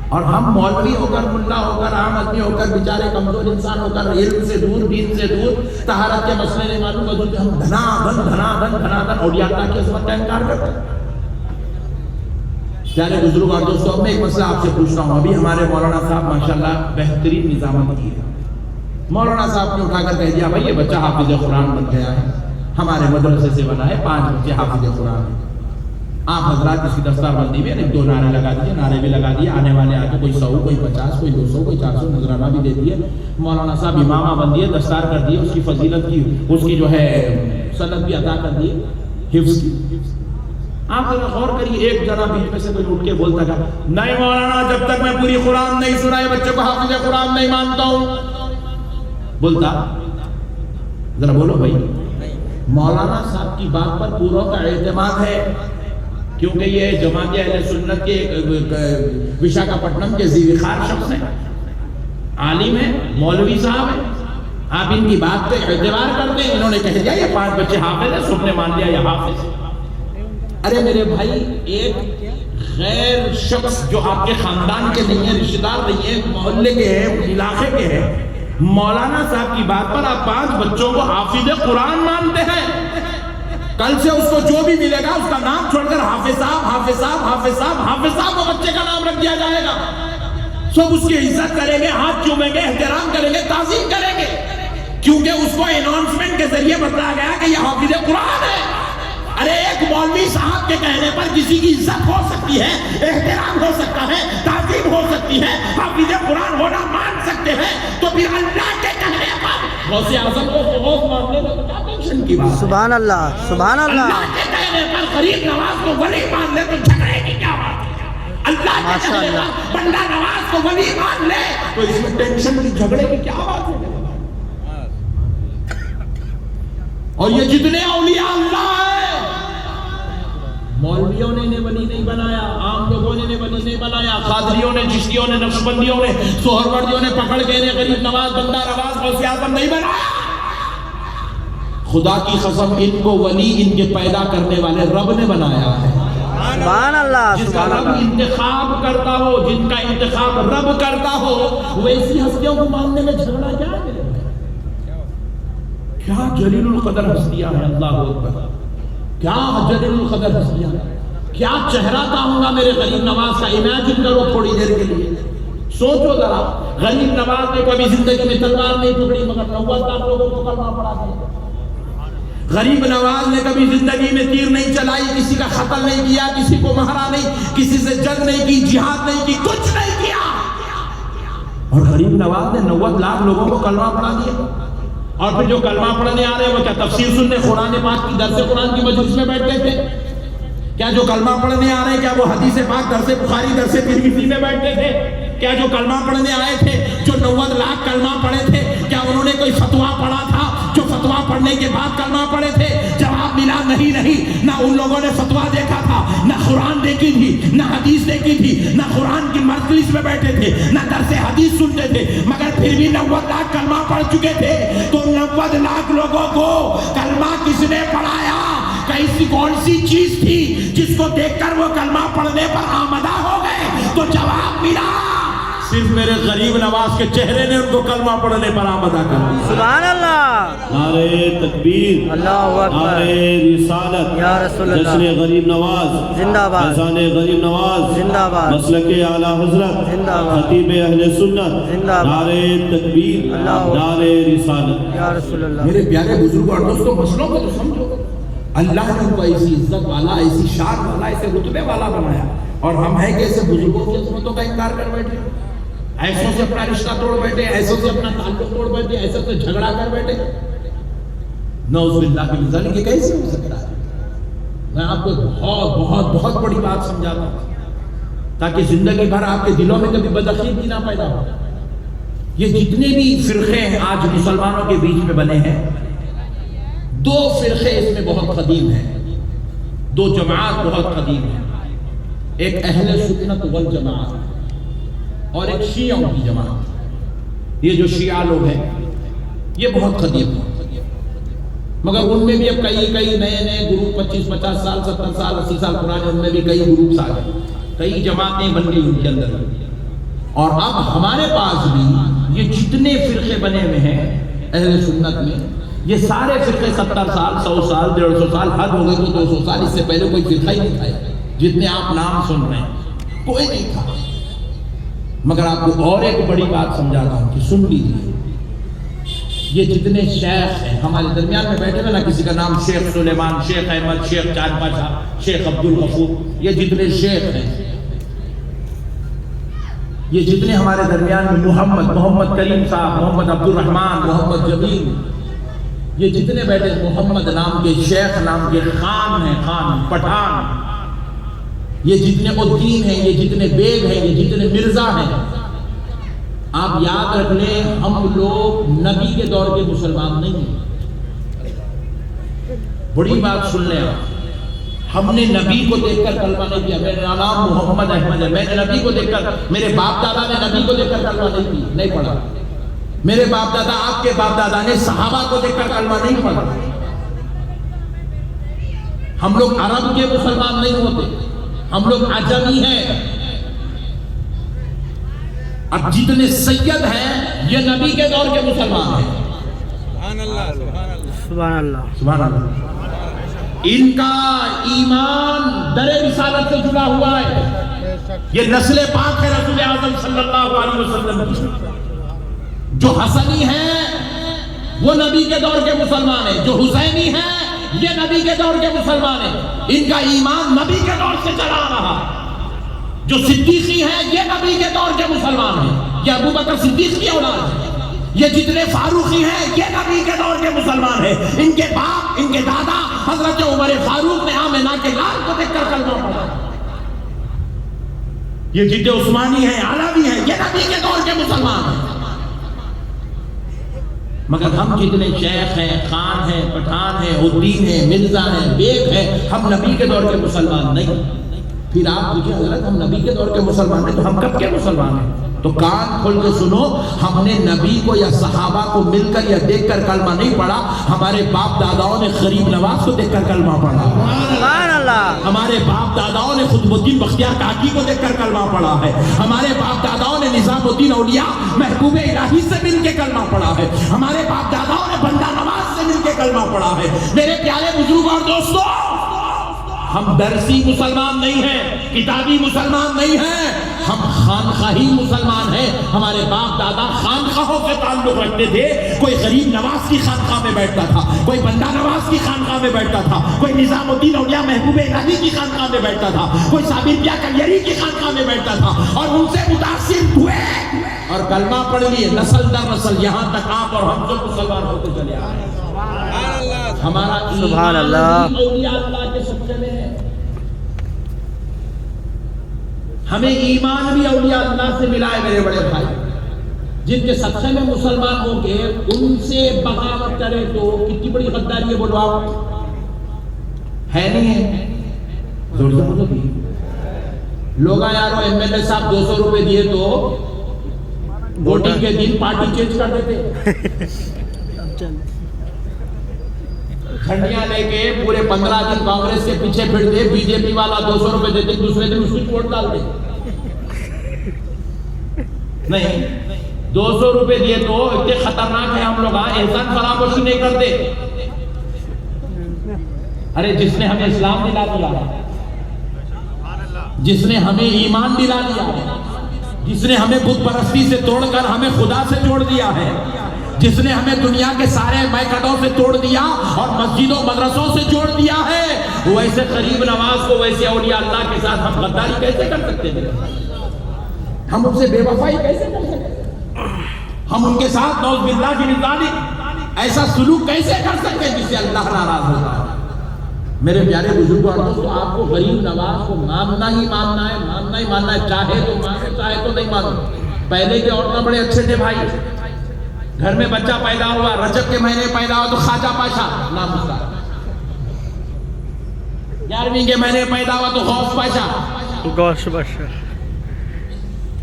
اور ہم مولوی ہو کر, ملا ہو کر, عام آدمی ہو کر, بیچارے کمزور انسان ہو کر, علم سے دور, دین سے دور, طہارت کے مسئلے نہیں معلوم, بدل ہم دھنا دھن اولیاء اللہ کی عظمت کا انکار کرتے ہیں. پیارے بزرگ اور دوستوں, اب میں ایک مسئلہ آپ سے پوچھتا ہوں. ابھی ہمارے مولانا صاحب ماشاءاللہ بہترین نظامت کی ہے. مولانا صاحب نے اٹھا کر کہہ دیا بھائی یہ بچہ حافظ قرآن بن گیا ہے, ہمارے مدرسے سے بنا ہے, 5 بچے حافظ قرآن ہیں. آپ حضرات اس کی دستار بندی میں 2 نعرے لگا دیے, نعرے بھی لگا دیے, آنے والے آ کے کوئی 100, کوئی 50, کوئی 200, کوئی 400 نذرانہ بھی دے دیے. مولانا صاحب امامہ بن دیے, دستار کر دیے, اس کی فضیلت کی, اس کی جو ہے سند بھی عطا کر دیے, حفظ کی. آپ اگر غور کریے, ایک جنا بیچ میں سے کوئی اٹھ کے بولتا تھا نہیں مولانا جب تک میں پوری قرآن نہیں سنائے بچوں کو حافظ قرآن نہیں مانتا ہوں, بولتا ذرا بولو بھائی. مولانا صاحب کی بات پر پوروں کا اعتماد ہے, کیونکہ یہ جماعت اہل سنت کے وشاکھاپٹنم کے ذی وقار شخص ہیں, عالم ہیں, مولوی صاحب ہیں, آپ ان کی بات پہ اعتبار کرتے ہیں. انہوں نے کہہ دیا یہ 5 بچے حافظ ہیں, سب نے مان لیا یہ حافظ ہے. ارے میرے بھائی, ایک غیر شخص جو آپ کے خاندان کے نہیں ہیں, رشتہ دار نہیں ہیں, محلے کے ہیں, علاقے کے ہیں, مولانا صاحب کی بات پر آپ 5 بچوں کو حافظ قرآن مانتے ہیں. کل سے اس کو جو بھی ملے گا اس کا نام چھوڑ کر حافظ صاحب حافظ صاحب حافظ صاحب حافظ صاحب وہ بچے کا نام رکھ دیا جائے گا. سب اس کی عزت کریں گے, ہاتھ چومیں گے, احترام کریں گے, تعظیم کریں گے, کیونکہ اس کو اناؤنسمنٹ کے ذریعے بتایا گیا کہ یہ حافظ قرآن ہے. ارے ایک مولوی صاحب کے کہنے پر کسی کی عزت ہو سکتی ہے, احترام ہو سکتا ہے, تعظیم ہو سکتی ہے, حافظ قرآن ہونا مان سکتے ہیں, تو پھر اللہ کے کہنے پر غوث اعظم کو غوث ماننے میں کیا ٹینشن کی بات؟ سبحان اللہ, سبحان اللہ. اللہ کے کہنے پر غریب نواز کو ولی مان لے تو جھگڑے کی کیا بات ہے؟ اللہ کے کہنے پر بندہ نواز کو ولی مان لے تو اس میں ٹینشن کی, جھگڑے کی کیا بات ہے؟ اور یہ جتنے اولیاء اللہ ہیں, مولویوں نے انہیں ولی نہیں بنایا, عام لوگوں نے انہیں ولی نہیں بنایا, قادریوں نے, چشتیوں نے, نقشبندیوں نے, سہروردیوں نے پکڑ کے انہیں غریب نواز, بندہ نواز, غوث اعظم نہیں بنایا. خدا کی قسم ان کو ولی ان کے پیدا کرنے والے رب نے بنایا ہے. سبحان اللہ, جس کا سبحان رب اللہ. انتخاب کرتا ہو, جن کا انتخاب رب کرتا ہو, ویسی ہستیوں کو ماننے میں جھگڑا کیا ہے؟ کیا جلیل القدر ہستیاں ہیں, اللہ اکبر, کیا جلیل القدر ہستیاں ہیں. کیا چہرہ تھا ہوگا میرے غریب نواز کا, امیجن کرو تھوڑی دیر کے لیے, سوچو ذرا. غریب نواز نے کبھی زندگی میں تلوار نہیں پکڑی مگر 90 لاکھ لوگوں کو کلمہ پڑھا دیا. غریب نواز نے کبھی زندگی میں تیر نہیں چلائی, کسی کا قتل نہیں کیا, کسی کو مارا نہیں, کسی سے جنگ نہیں کی, جہاد نہیں کی, کچھ نہیں کیا, اور غریب نواز نے 90 لاکھ لوگوں کو کلمہ پڑھا دیا. اور پھر جو کلمہ پڑھنے آ رہے ہیں وہ کیا تفسیر سننے قرآن پاک کی درس قرآن کی مجلس میں بیٹھتے تھے؟ کیا جو کلمہ پڑھنے آ رہے ہیں کیا وہ حدیث پاک درس بخاری درس ترمذی میں بیٹھتے تھے؟ کیا جو کلمہ پڑھنے آئے تھے, جو 90 لاکھ کلمہ پڑھے تھے, کیا انہوں نے کوئی فتویٰ پڑھا تھا جو فتویٰ پڑھنے کے بعد کلمہ پڑھے تھے؟ جواب ملا نہیں. نہ ان لوگوں نے فتویٰ دیکھا تھا, نہ قرآن دیکھی تھی, نہ حدیث دیکھی تھی, نہ قرآن کی مجلس میں بیٹھے تھے, نہ درس حدیث سنتے تھے, مگر پھر بھی 90 لاکھ کلمہ پڑھ چکے تھے. تو 90 لاکھ لوگوں کو کلمہ کس نے پڑھایا؟ کیسی کون سی چیز تھی جس کو دیکھ کر وہ کلمہ پڑھنے پر آمدہ ہو گئے؟ تو جواب ملا, صرف میرے غریب نواز کے چہرے نے ان کو کلمہ پڑھنے پر آمدہ کر دیا. سبحان اللہ, نعرے تکبیر, اللہ اکبر, نعرے رسالت, یا رسول اللہ, جشن غریب نواز زندہ باد, اذان غریب نواز زندہ باد, مسلک اعلی حضرت, زندہ باد, خطیب اہل سنت, زندہ باد, نعرے تکبیر, اللہ نعرے رسالت. یا رسول اللہ. میرے پیارے بزرگوں اور دوستوں, مسئلوں کو تو سمجھو. اللہ نے ان کو ایسی عزت والا, ایسی شان والا, ایسے رتبے والا بنایا, اور ہم ہیں کہ ایسے بزرگوں کی عظمتوں کا انکار کر بیٹھے, ایسوں سے اپنا رشتہ توڑ بیٹھے, ایسوں سے اپنا تعلق توڑ بیٹھے, ایسوں سے جھگڑا کر بیٹھے. نعوذ باللہ من ذالک, یہ کیسے ہو سکتا ہے؟ میں آپ کو بہت بہت بہت بڑی بات سمجھاتا ہوں تاکہ زندگی بھر آپ کے دلوں میں کبھی بدعقیدگی نہ پیدا ہو. یہ جتنے بھی فرقے ہیں آج مسلمانوں کے بیچ میں بنے ہیں, 2 فرقے اس میں بہت قدیم ہیں, 2 جماعت بہت قدیم ہیں. ایک اہل سنت والجماعت اور ایک شیعوں کی جماعت. یہ جو شیعہ لوگ ہیں یہ بہت قدیم ہیں, مگر ان میں بھی اب کئی نئے گروپ 25-50 سال 70 سال 80 سال پرانے, ان میں بھی کئی گروپس آ گئے, کئی جماعتیں بن گئی ان کے اندر. اور اب ہمارے پاس بھی یہ جتنے فرقے بنے ہوئے ہیں اہل سنت میں, یہ سارے فرقے 70 سال 100 سال 150 سال, حد ہو گئے تو 200 سال, اس سے پہلے کوئی فرقہ ہی نہیں تھا. جتنے آپ نام سن رہے ہیں کوئی نہیں تھا. مگر آپ کو اور ایک بڑی بات سمجھاتا ہوں کہ سن لیجیے, یہ جتنے شیخ ہیں ہمارے درمیان میں بیٹھے ہیں نا, کسی کا نام شیخ سلیمان, شیخ احمد, شیخ چاند پاشا, شیخ عبد الغفور, یہ جتنے شیخ ہیں, یہ جتنے ہمارے درمیان میں محمد کریم صاحب, محمد عبد الرحمان, محمد جمیل, یہ جتنے بیٹھے محمد نام کے شیخ, نام کے خان ہیں, خان پٹھان, یہ جتنے الدین ہیں, یہ جتنے بیگ ہیں, یہ جتنے مرزا ہیں, آپ یاد رکھ لیں ہم لوگ نبی کے دور کے مسلمان نہیں ہیں. بڑی بات سن لیں آپ, ہم نے نبی کو دیکھ کر کلمہ نہیں کیا. میرا نام محمد احمد ہے, میں نے نبی کو دیکھ کر, میرے باپ دادا نے نبی کو دیکھ کر کلمہ نہیں پڑھا. میرے باپ دادا آپ کے باپ دادا نے صحابہ کو دیکھ کر کلمہ نہیں پڑھا. ہم لوگ عرب کے مسلمان نہیں ہوتے, ہم لوگ عجمی ہیں. اب جتنے سید ہیں یہ نبی کے دور کے مسلمان ہیں. سبحان اللہ سبحان اللہ. ان کا ایمان در رسالت سے جڑا ہوا ہے. یہ نسل پاک ہے رسول اعظم صلی اللہ علیہ وسلم کی. جو حسنی ہیں وہ نبی کے دور کے مسلمان ہیں, جو حسینی ہیں یہ نبی کے دور کے مسلمان ہیں. ان کا ایمان نبی کے دور سے چلا رہا. جو صدیقی ہیں یہ نبی کے دور کے مسلمان ہیں, یہ ابو بکر صدیق کی اولاد ہے. یہ جتنے فاروقی ہیں یہ نبی کے دور کے مسلمان ہیں. ان کے باپ, ان کے دادا حضرت عمر فاروق نے آمنہ کے لال کو دیکھ کر کلمہ پڑھا. یہ جتنے عثمانی ہیں, علوی ہیں, یہ نبی کے دور کے مسلمان ہیں. مگر ہم جتنے شیخ ہیں, خان ہیں, پٹھان ہیں, الدین ہیں, مرزا ہیں, بیگ ہیں, ہم نبی کے دور کے مسلمان نہیں. پھر آپ پوچھیں حضرت ہم نبی کے دور کے مسلمان ہیں تو ہم کب کے مسلمان ہیں؟ تو کان کھول کے سنو, ہم نے نبی کو یا صحابہ کو مل کر یا دیکھ کر کلمہ نہیں پڑھا. ہمارے باپ داداؤں نے غریب نواز کو دیکھ کر کلمہ پڑھا. سبحان اللہ. ہمارے باپ داداؤں نے قطب الدین بختیار کاکی کو دیکھ کر کلمہ پڑھا ہے. ہمارے باپ داداؤں نے نظام الدین اولیاء محبوب الہی سے مل کے کلمہ پڑھا ہے. ہمارے باپ داداؤں نے بندہ نواز سے مل کے کلمہ پڑھا ہے. میرے پیارے بزرگ اور دوستو, ہم درسی مسلمان نہیں ہیں, کتابی مسلمان نہیں ہیں, ہم خانخواہی مسلمان ہیں. ہمارے باپ دادا خانخواہوں سے تعلق رکھتے تھے. کوئی غریب نواز کی خانخواہ میں بیٹھتا تھا, کوئی بندہ نواز کی خانخواہ میں بیٹھتا تھا, کوئی نظام الدین اولیاء محبوب الہی کی خانخواہ میں بیٹھتا تھا, کوئی صابر پیا کلیری کی خانخواہ میں بیٹھتا تھا, اور ان سے متاثر ہوئے اور کلمہ پڑھ لیے. نسل در نسل یہاں تک آپ اور ہم جو مسلمان ہوتے چلے آ رہے ہیں. ہمارا سبحان اللہ. اولیاء اللہ کے سبقے میں ہے. ہمیں ایمان بھی اولیاء اللہ سے ملا ہے. میرے بڑے بھائی, جن کے سبقے میں مسلمان ہو کے ان سے بغاوت کرے تو کتنی بڑی غداری ہے. بولو آپ ہے نہیں ہے؟ زور سے بولو بھی. لوگ یارو ایم ایل اے صاحب 200 روپے دیے تو ووٹنگ کے دن پارٹی چینج کر دیتے. جھنڈیاں لے کے پورے 15 دن کانگریس کے پیچھے پھرتے, بی جے پی والا 200 روپے دیتے, دوسرے دن اس کی ووٹ ڈالتے. نہیں, 200 روپے دیے تو اتنے خطرناک ہے ہم لوگ. احسان فراموشی نہیں کرتے. ارے جس نے ہمیں اسلام دلا دیا, جس نے ہمیں ایمان دلا دیا, جس نے ہمیں بت پرستی سے توڑ کر ہمیں خدا سے جوڑ دیا ہے, جس نے ہمیں دنیا کے سارے میکدوں سے توڑ دیا اور مسجدوں مدرسوں سے جوڑ دیا ہے, ویسے غریب نواز کو, ویسے اولیاء اللہ کے ساتھ ہم غداری کیسے کر سکتے ہیں؟ ہم ان سے بے وفائی کیسے کر سکتے ہیں؟ ہم ان کے ساتھ نعوذ باللہ کی نظام ایسا سلوک کیسے کر سکتے ہیں جس سے اللہ ناراض ہوتا ہے؟ میرے پیارے بزرگوں اور دوستوں, آپ کو غریب نواز کو ماننا ہی ماننا ہے, ماننا ہی ماننا ہے. چاہے تو مانو, چاہے تو نہیں مانو. پہلے کے عورتیں بڑے اچھے تھے بھائی. گھر میں بچہ پیدا ہوا, رجب کے مہینے پیدا ہوا تو خواجہ پاشا نام اس کا. 11ویں کے مہینے پیدا ہوا تو غوث پاشا. غوث پاشا.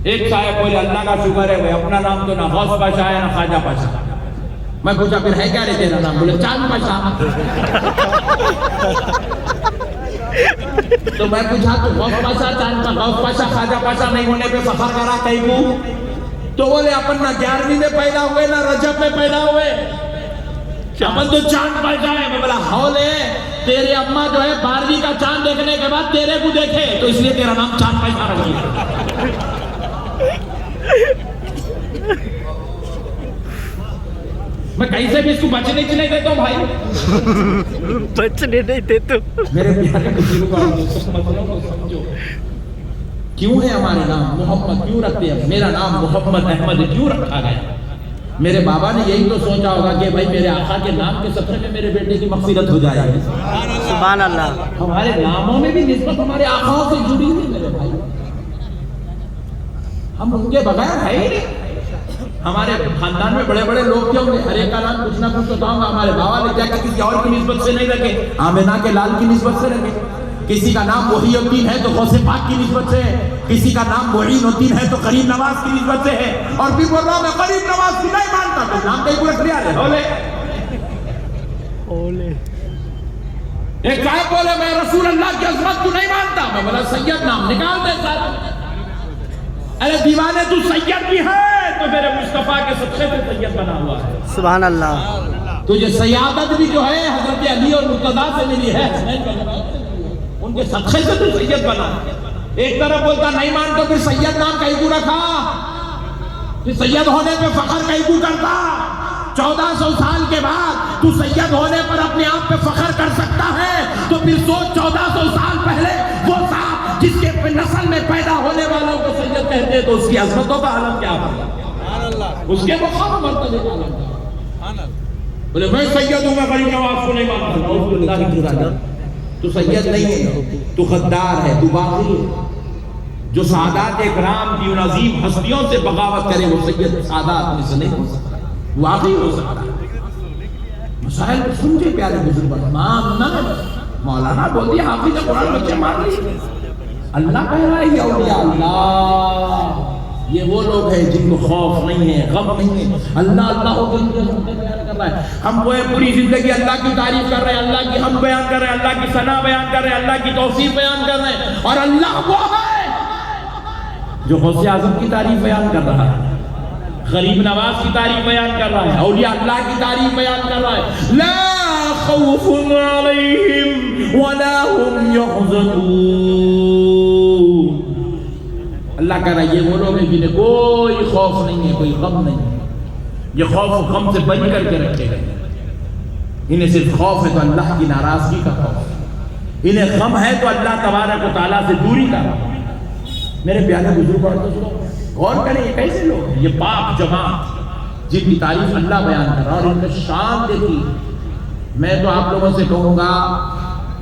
ایک صاحب بولے اللہ کا شکر ہے بھائی, اپنا نام تو نہ غوث پاشا ہے نہ خواجہ پاشا. میں پوچھا پھر ہے کیا رہے تیرا نام؟ بولے چاند پاشا. تو میں پوچھا تو غوث پاشا, چاند پاشا, غوث پاشا خواجہ پاشا نہیں ہونے پہ فخر کرا کہیں کو؟ تو بولے اپن نہ 11ویں میں پیدا ہوئے نہ رجب میں پیدا ہوئے, اپن تو چاند پاشا ہے. میں بولا ہولے, تیرے اماں جو ہے 12ویں کا چاند دیکھنے کے بعد تیرے کو دیکھے تو اس لیے تیرا نام چاند پاشا رکھ دیا. میں کہیں سے بھی اس کو بچنے کی نہیں دیتا ہوں بھائی, بچنے نہیں دیتے. میرے پیارے بزرگوں اور مسئلوں کو سمجھو. کیوں ہے ہمارے نام محمد, کیوں رکھتے ہیں؟ میرا نام محمد احمد کیوں رکھا گیا؟ میرے بابا نے یہی تو سوچا ہوگا کہ بھائی میرے آقا کے نام کے سفر میں میرے بیٹے کی مغفرت ہو جائے گی. سبحان اللہ. ہمارے ناموں میں بھی نسبت ہمارے آقاؤں سے جڑی ہوئی میرے بھائی. ہم ان کے بغیر ہے ہی نہیں. ہمارے خاندان میں بڑے بڑے لوگ کیا ہوں گے, ہر ایک کا نام کچھ نہ کچھ بتاؤں گا. ہمارے بابا نے کیا کسی اور کی نسبت سے نہیں رکھے, آمنہ کے لال کی نسبت سے رکھے. کسی کا نام محی الدین ہے تو غوث پاک کی نسبت سے ہے، کسی کا نام معین الدین ہے تو غریب نواز کی نسبت سے ہے، اور بھی بول رہا ہوں میں غریب نواز کی نہیں مانتا، تو نام کہیں پورا کھڑیا ہے بولے اولے ایک صاحب بولے میں رسول اللہ کی عظمت کو نہیں مانتا، میں بولا سید نام نکال دے صاحب، ارے دیوانے تو سید بھی ہے تو میرے مصطفیٰ کے صدقے سے سید بنا ہوا ہے، سبحان اللہ. تجھے سیادت بھی جو ہے حضرت علی اور مرتضیٰ سے ملی ہے، ان کے صدقے سے تو سید بنا. ایک طرف بولتا نہیں مانتا پھر سید نام کہیں کو رکھا، پھر سید ہونے پہ فخر کہیں کو کرتا. 1400 سال کے بعد تو سید ہونے پر اپنے آپ پہ فخر کر سکتا ہے تو پھر سوچ 1400 سال پہلے وہ صاحب جس کے نسل میں پیدا ہونے والوں کو سید کہتے تو اس کی عظمتوں کا عالم کیا ہوگا، اس کے مقام مرتبے کا عالم کیا. بولے میں سید ہوں، میں غریب نواز کو نہیں مانتا، تو سید نہیں ہے، تو غدار ہے، تو باغی ہے. جو سعادات اکرام کی ان عظیم ہستیوں سے بغاوت کرے وہ سید سعادات میں سے نہیں ہو سکتا، واقعی ہو سکتا ہے. مسائل سن کے پیارے بزرگ مولانا بول دیا حافظ قرآن بچے مار لی. اللہ کہہ رہا ہے یہ اولیاء اللہ یہ وہ لوگ ہیں جن کو خوف نہیں ہے، غم نہیں ہے. اللہ اللہ ہو کے بیان کر رہا ہے. ہم وہ پوری زندگی اللہ کی تعریف کر رہے ہیں، اللہ کی حمد بیان کر رہے ہیں، اللہ کی ثنا بیان کر رہے ہیں، اللہ کی توصیف بیان کر رہے ہیں، اور اللہ وہ ہے جو غوث اعظم کی تعریف بیان کر رہا ہے، غریب نواز کی تعریف بیان کر رہا ہے، اولیاء اللہ کی تعریف بیان کر رہا ہے. لا خوف علیہم ولا هم يحزنون. اللہ کہہ رہا ہے یہ وہ لوگ ہیں جنہیں کوئی خوف نہیں ہے، کوئی غم نہیں ہے. یہ خوف و غم سے بچ کر کے رکھے گئے. انہیں صرف خوف ہے تو اللہ کی ناراضگی کا خوف، انہیں غم ہے تو اللہ تبارک و تعالیٰ سے دوری کا. میرے پیارے بزرگ اور دوستوں غور کریں یہ کیسے لوگ ہیں، یہ پاک جماعت جن کی تعریف اللہ بیان کر رہا اور ان کا شان دیکھی. میں تو آپ لوگوں سے کہوں گا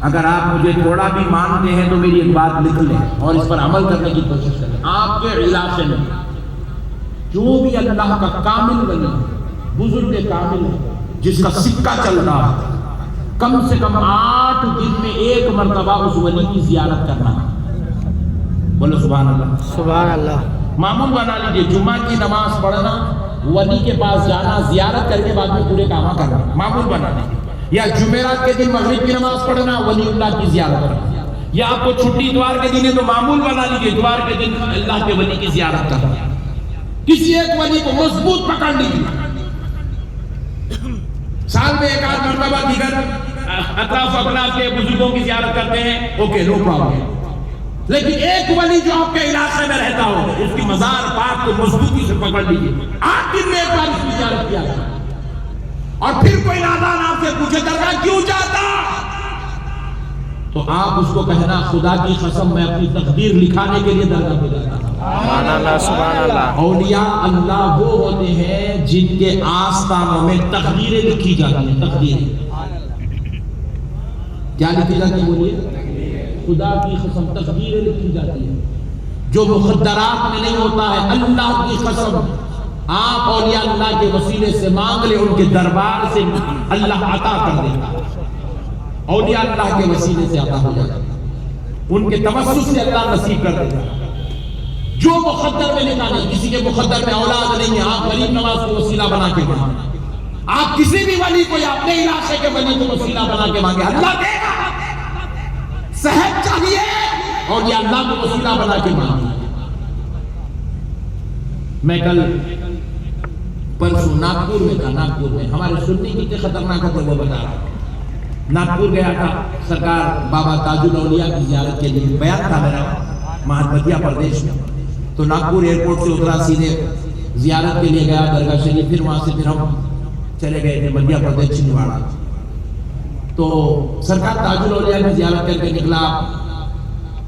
اگر آپ مجھے تھوڑا بھی مانتے ہیں تو میری ایک بات لکھ لیں اور اس پر عمل کرنے کی کوشش کریں. آپ کے علاقے میں جو بھی اللہ کا کامل ولی بزرگ کامل ہے جس کا سکہ چل رہا ہے، کم سے کم 8 دن میں 1 مرتبہ اس ولی کی زیارت کرنا. بولو سبحان اللہ. سبحان اللہ. معمول بنا لیجیے جمعہ کی نماز پڑھنا، ولی کے پاس جانا، زیارت کر کے بعد میں پورے کام کرنا، معمول بنا لیجیے. یا جمعرات کے دن مغرب کی نماز پڑھنا، ولی اللہ کی زیارت کرنا. یا آپ کو چھٹی اتوار کے دن ہے تو معمول بنا لیجیے اتوار کے دن اللہ کے ولی کی زیارت کرنا. کسی ایک ولی کو مضبوط پکڑ لیجیے. سال میں 1 آدھ مرتبہ دیگر اطراف اپناف کے بزرگوں کی زیارت کرتے ہیں، اوکے نو پرابلم. لیکن ایک ولی جو آپ کے علاقے میں رہتا ہو اس کی مزار پاک کو مضبوطی سے پکڑ لیجیے. 8 دن میں 1 بار اس کی زیارت کیا اور پھر کوئی نادان آپ سے پوچھے درگاہ کیوں جاتا تو آپ اس کو کہنا خدا کی قسم میں اپنی تقدیر لکھانے کے لیے درگاہ پہ جاتا ہوں. سبحان اللہ. سبحان اللہ. اولیاء اللہ وہ ہوتے ہیں جن کے آستانوں میں تقدیریں لکھی جاتی ہیں. تقدیریں کیا لکھی جاتی ہیں؟ بولیے. خدا کی قسم تقدیریں لکھی جاتی ہیں جو مخدرات میں نہیں ہوتا ہے. اللہ کی قسم آپ اولیاء اللہ کے وسیلے سے مانگ لے ان کے دربار سے اللہ عطا کر دے گا. اولیاء اللہ کے وسیلے سے عطا ہو جائے گا، ان کے توسل سے اللہ نصیب کر دے گا. جو مقدر میں لکھا نہیں، کسی کے مقدر میں اولاد نہیں ہے، آپ غریب نواز کو وسیلہ بنا کے مانگیں. آپ کسی بھی ولی کو یا اپنے علاقے کے ولی کو وسیلہ بنا کے مانگے اللہ دے گا. صحت چاہیے اور یہ اللہ کو وسیلہ بنا کے مانگے. میں کل پرسوں ناگپور میں تھا. ناگپور میں ہمارے سنی کتنے خطرناک تھے وہ بتا رہا. ناگپور گیا تھا سرکار بابا تاج الاولیاء کی زیارت کے لیے. بیان تھا میرا مدھیہ پردیش میں. تو ناگپور ایئرپورٹ سے اترا سیدھے زیارت کے لیے گیا درگاہ شریف. پھر وہاں سے پھر ہم چلے گئے تھے مدھیہ پردیش چھندواڑہ. تو سرکار تاج الاولیاء کی زیارت کر کے نکلا.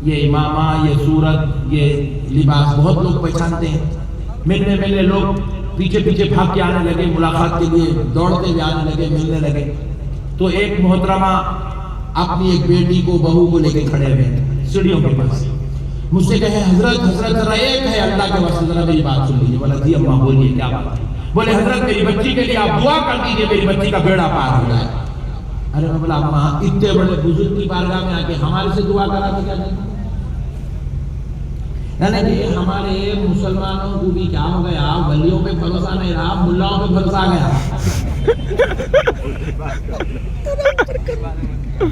یہ امامہ، یہ صورت، یہ لباس بہت لوگ پہچانتے ہیں. ملنے لوگ پیچھے پیچھے بھاگ کے آنے لگے ملاقات کے لیے، دوڑتے ہوئے آنے لگے، ملنے لگے. تو ایک محترمہ اپنی ایک بیٹی کو بہو کو لے کے کھڑے ہوئے سیڑھیوں کے پاس. مجھ سے کہے حضرت ذرا ایک ہے اللہ کے واسطے ذرا میری بات سن لیجیے. بولا جی اماں بولیے کیا بات ہے. بولے حضرت میری بچی کے لیے آپ دعا کر دیجیے میری بچی کا بیڑا پار ہو جائے. ارے میں بولا اما اتنے بڑے بزرگ کی بارگاہ میں آ کے ہمارے سے دعا کرا تو کیا نہیں؟ یعنی ہمارے مسلمانوں کو بھی کیا ہو گیا، ولیوں پہ بھروسہ نہیں رہا، ملاؤں پہ بھروسہ آ گیا۔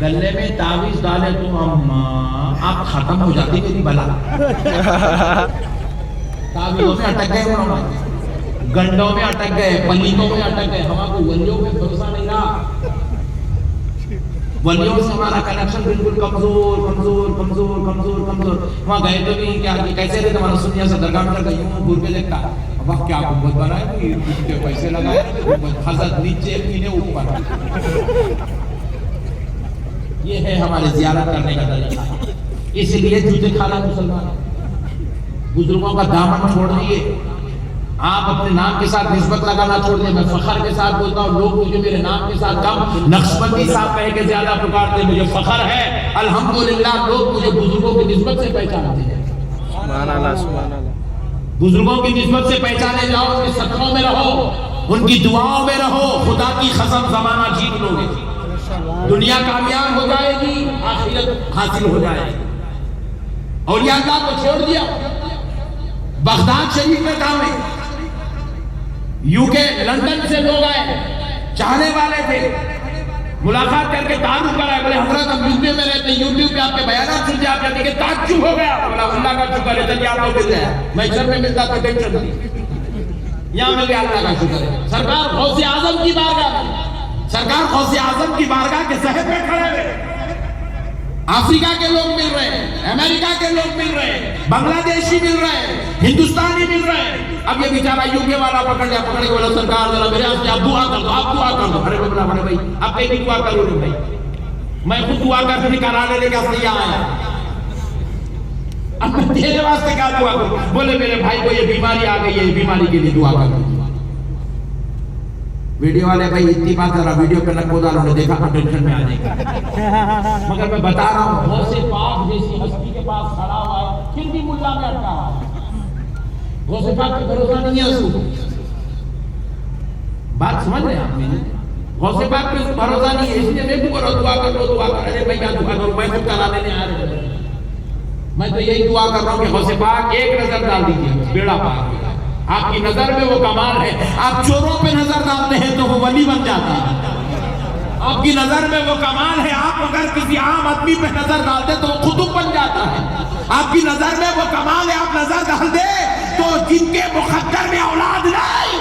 گلے میں تعویذ ڈالے تو اما آپ ختم ہو جاتی میری بلا۔ تعویذوں میں اٹک گئے، گنڈوں میں اٹک گئے، پلیتوں میں اٹک گئے، ہمارا کو ولیوں پہ بھروسہ نہیں رہا۔ ولیوں سے ہمارا کنیکشن بالکل کمزور کمزور کمزور کمزور کمزور۔ وہاں گئے تو بھی کیا کیسے رہتے ہمارا سنیا سے درگاہ میں لگا یوں گھور کے دیکھتا، اب کیا گنبد بنا ہے، اتنے پیسے لگائے، حضرت نیچے پینے اوپر۔ یہ ہے ہمارے زیارت کرنے کا طریقہ۔ اس لیے جوتے کھانا مسلمان، بزرگوں کا دامن چھوڑ دیے، آپ اپنے نام کے ساتھ نسبت لگانا چھوڑ دیں۔ میں فخر کے ساتھ بولتا ہوں، لوگ مجھے میرے نام کے ساتھ کم نقشبندی صاحب کہہ کے زیادہ پکارتے ہیں، مجھے فخر ہے الحمدللہ لوگ مجھے بزرگوں کی نسبت سے پہچانتے ہیں۔ سبحان اللہ سبحان اللہ۔ بزرگوں کی نسبت سے پہچانے جاؤ، ان کے صدقوں میں رہو، ان کی دعاؤں میں رہو، خدا کی قسم زمانہ جیت لو گے، دنیا کامیاب ہو جائے گی، آخرت حاصل ہو جائے گی۔ اولیاء اللہ کو چھوڑ دیا، بغداد شریف میں کام ہے، UK لندن سے لوگ آئے، چاہنے والے تھے، ملاقات کر کے تعارف کرائے، بولے حضرت ہم یوپی میں رہتے ہیں، یوٹیوب پہ آپ کے بیانات سنتے آپ کہتے کہ تعجب ہو گیا، بولا اللہ کا شکر ہے جلدی آپ کو مل گیا، میں شہر میں ملتا تو ٹینشن نہیں، یہاں مل گیا، اللہ کا شکر ہے۔ سرکار غوث اعظم کی بارگاہ میں، سرکار غوث اعظم کی بارگاہ کے صحن میں کھڑے ہوئے، افریقہ کے لوگ مل رہے ہیں، امریکہ کے لوگ مل رہے ہیں، بنگلہ دیشی مل رہے ہیں، ہندوستانی مل رہے ہیں۔ اب یہ بیچارہ UK والا پکڑ لیا، پکڑ کے بولا سرکار ذرا میرے آپ دعا کر دو، آپ دعا کر دو۔ ارے بولا بڑے بھائی آپ کہیں بھی دعا کرو رہے بھائی، میں خود دعا کر کے کرانے لے کے اصلی آیا، اب میں تیرے واسطے کیا دعا کروں؟ بولے میرے بھائی کو یہ بیماری آ گئی ہے، یہ بیماری کے لیے دعا کر دو۔ ویڈیو والے بھائی اتنی بات ذرا ویڈیو پہ نہ کھودا، انہوں نے دیکھا ٹینشن میں آ جائے گا، مگر میں بتا رہا ہوں غوث پاک جیسی ہستی کے پاس کھڑا ہوا ہے، پھر بھی ملا میں اٹکا ہوا ہے۔ غوث پاک پہ بھروسہ نہیں ہے اس کو، بات سمجھ رہے ہیں آپ میری؟ غوث پاک پہ بھروسہ نہیں ہے، اس لیے میں بھی بولو دعا کر لو، دعا کر۔ ارے بھائی کیا دعا کروں، میں خود کرانے نہیں آ رہے، میں تو یہی دعا کر رہا ہوں کہ غوث پاک ایک نظر ڈال دیجیے، بیڑا پاک ہو جائے۔ آپ کی نظر میں وہ کمال ہے، آپ چوروں پہ نظر ڈالتے ہیں تو وہ ولی بن جاتا ہے، آپ کی نظر میں وہ کمال ہے، آپ اگر کسی عام آدمی پہ نظر ڈالتے تو وہ قطب بن جاتا ہے، آپ کی نظر میں وہ کمال ہے، آپ نظر ڈال دے تو جن کے مقدر میں اولاد نہیں،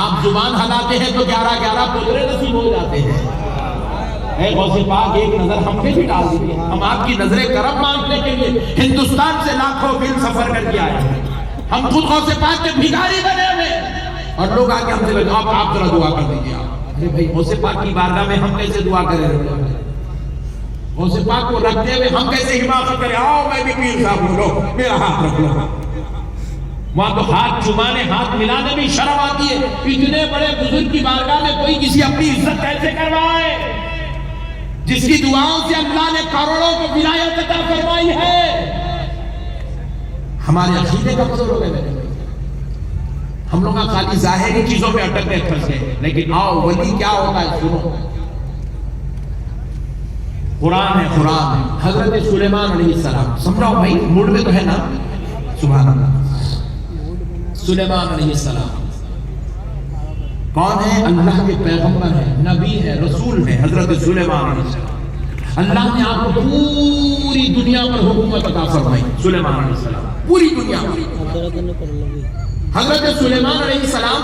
آپ زبان ہلاتے ہیں تو 11 پترے نصیب ہو جاتے ہیں۔ اے غوث پاک ایک نظر ہم پہ بھی ڈال دیجیے، ہم آپ کی نظر کرم مانگنے کے لیے ہندوستان سے لاکھوں میل سفر کر کے آئے ہیں، ہم خود غوث پاک کے بھکاری بنے ہوئے، اور لوگ آ کے ہم سے لگے آپ ذرا دعا کر دیجیے۔ ارے بھائی غوث پاک کی بارگاہ میں ہم کیسے دعا کریں، غوث پاک کو رکھتے ہوئے ہم کیسے حماقت کریں، آؤ میں بھی پیر صاحب ہوں، لو میرا ہاتھ رکھ لو۔ وہاں تو ہاتھ چمانے ہاتھ ملانے میں شرم آتی ہے، اتنے بڑے بزرگ کی بارگاہ میں کوئی کسی اپنی عزت کیسے کروائے، جس کی دعاؤں سے اللہ نے کروڑوں کو ولایت عطا فرمائی ہے۔ ہمارے عقیدے کمزور ہو گئے، ہم لوگ خالی ظاہری چیزوں پہ اٹک گئے پھنس گئے، لیکن آؤ ولی کیا ہوتا ہے سنو، قرآن ہے، قرآن ہے۔ حضرت سلیمان علیہ السلام، سمجھاؤ بھائی موڈ میں تو ہے نا، سبحان اللہ۔ سلیمان علیہ السلام کون ہے؟ اللہ کے پیغمبر ہے، نبی ہے، رسول ہے، حضرت سلیمان علیہ السلام۔ اللہ نے آپ کو پوری دنیا پر حکومت عطا فرمائی، سلیمان علیہ السلام، پوری دنیا پر۔ حضرت سلیمان علیہ السلام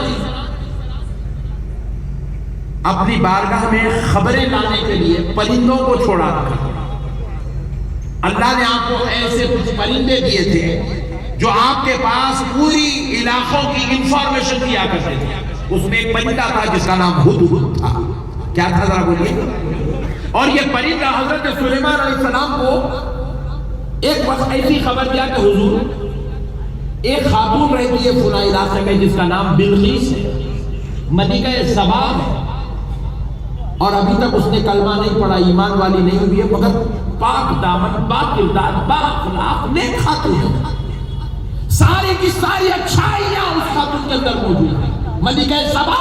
نے اپنی بارگاہ میں خبریں لانے کے لیے پرندوں کو چھوڑا رکھا۔ اللہ نے آپ کو ایسے کچھ پرندے دیے تھے جو آپ کے پاس پوری علاقوں کی انفارمیشن دیا کرتے تھے۔ اس میں ایک پرندہ تھا جس کا نام ہدہد تھا۔ کیا تھا ذرا بولیے؟ اور یہ پرندہ حضرت سلیمان علیہ السلام کو ایک وقت ایسی خبر دیا کہ حضور ایک خاتون رہتی ہے فلاں علاقے میں جس کا نام بلقیس ہے، ملکہ سبا ہے، اور ابھی تک اس نے کلمہ نہیں پڑھا، ایمان والی نہیں ہوئی ہے، مگر پاک دامن، پاک کردار، پاک اخلاق، نیک خاتون ہے، ساری کی ساری اچھائیاں اس خاتون کے اندر موجود ہیں۔ ملکہ سبا.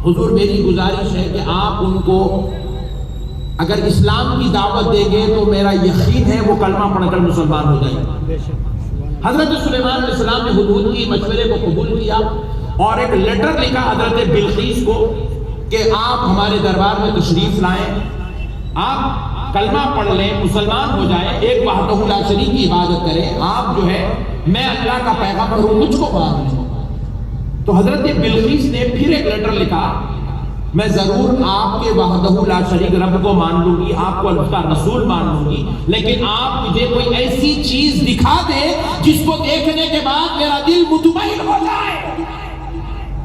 حضور میری گزارش ہے کہ آپ ان کو اگر اسلام کی دعوت دیں گے تو میرا یقین ہے وہ کلمہ پڑھ کر مسلمان ہو جائیں گے. حضرت سلیمان علیہ السلام نے حضور کی مشورے کو قبول کیا اور ایک لیٹر لکھا حضرت بلقیس کو کہ آپ ہمارے دربار میں تشریف لائیں، آپ کلمہ پڑھ لیں، مسلمان ہو جائیں، ایک وحدہ لا شریک کی عبادت کریں، آپ جو ہے میں اللہ کا پیغمبر ہوں، مجھ کو مان لیں. تو حضرت بلقیس نے پھر ایک لیٹر لکھا، میں ضرور آپ کے وحدہ لا شریک رب کو مان لوں گی، آپ کو اللہ کا رسول مان لوں گی، لیکن آپ مجھے کوئی ایسی چیز دکھا دے جس کو دیکھنے کے بعد میرا دل مطمئن ہو جائے.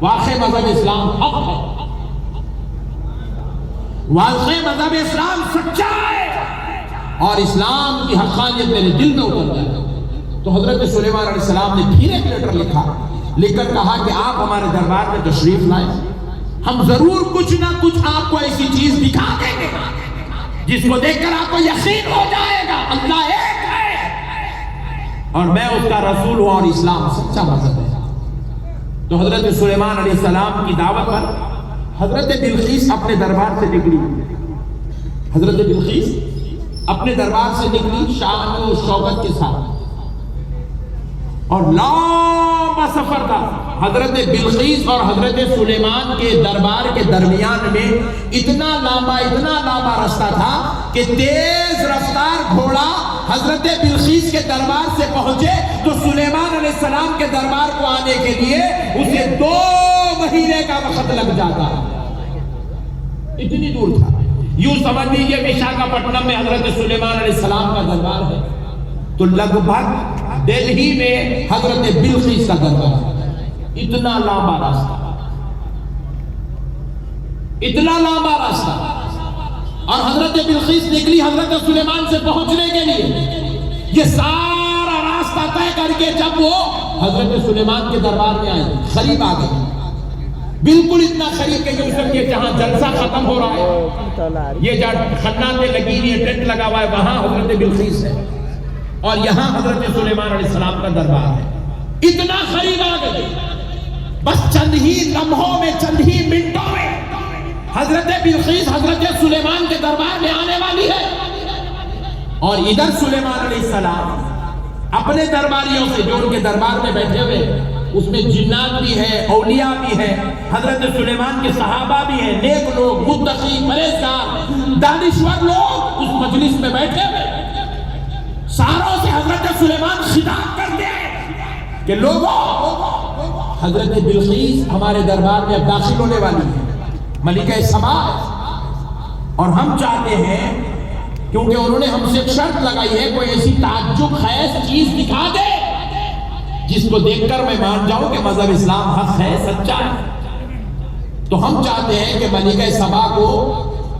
واقعی مذہب اسلام حق ہے، واقعی مذہب اسلام سچا ہے اور اسلام کی حقانیت میرے دل میں اتر جائے. تو حضرت سلیمان علیہ السلام نے پھر ایک لیٹر لکھا، لکھ کر کہا کہ آپ ہمارے دربار میں تشریف لائیں، ہم ضرور کچھ نہ کچھ آپ کو ایسی چیز دکھا دیں گے جس کو دیکھ کر آپ کو یقین ہو جائے گا اللہ ایک ہے اور میں اس کا رسول ہوں اور اسلام سچا مذہب ہے. تو حضرت سلیمان علیہ السلام کی دعوت پر حضرت بلقیس اپنے دربار سے نکلی. حضرت بلقیس اپنے دربار سے نکلی شان و شوکت کے ساتھ اور لمبا سفر تھا. حضرت بلقیس اور حضرت سلیمان کے دربار کے درمیان میں اتنا لمبا راستہ تھا کہ تیز رفتار گھوڑا حضرت بلقیس کے دربار سے پہنچے تو سلیمان علیہ السلام کے دربار کو آنے کے لیے اسے 2 مہینے کا وقت لگ جاتا، اتنی دور تھا. یوں سمجھ لیجیے وشاکھاپٹنم میں حضرت سلیمان علیہ السلام کا دربار ہے تو لگ بھگ دلہی میں حضرت بلقیس کا دربار ہے. اتنا لمبا راستہ اور حضرت بلقیس نکلی حضرت سلیمان سے پہنچنے کے لیے. یہ سارا راستہ طے کر کے جب وہ حضرت سلیمان کے دربار میں آئے، قریب آ گئے، بالکل اتنا قریب کہ یہ جہاں جلسہ ختم ہو رہا ہے، یہ جہاں خناتیں لگی ہوئی ہیں، ٹینٹ لگا ہوا ہے، وہاں حضرت بلقیس ہے اور یہاں حضرت سلیمان علیہ السلام کا دربار ہے. اتنا قریب آ گئے، بس چند ہی لمحوں میں، چند ہی منٹوں میں حضرت بلقیس حضرت سلیمان کے دربار میں آنے والی ہے. اور ادھر سلیمان علیہ السلام اپنے درباریوں سے جو ان کے دربار میں بیٹھے ہوئے، اس میں جنات بھی ہیں، اولیاء بھی ہیں، حضرت سلیمان کے صحابہ بھی ہیں، نیک لوگ، متقی، پرہیزگار، دانشور لوگ اس مجلس میں بیٹھے ہوئے. ساروں سے حضرت سلیمان خطاب کرتے ہیں کہ لوگوں، حضرت بلقیس ہمارے دربار میں اب داخل ہونے والی ہے، ملکہ سبا، اور ہم چاہتے ہیں کیونکہ انہوں نے ہم سے ایک شرط لگائی ہے، کوئی ایسی تعجب خیز چیز دکھا دے جس کو دیکھ کر میں مان جاؤں کہ مذہب اسلام حق ہے، سچا ہے. تو ہم چاہتے ہیں کہ ملکہ سبا کو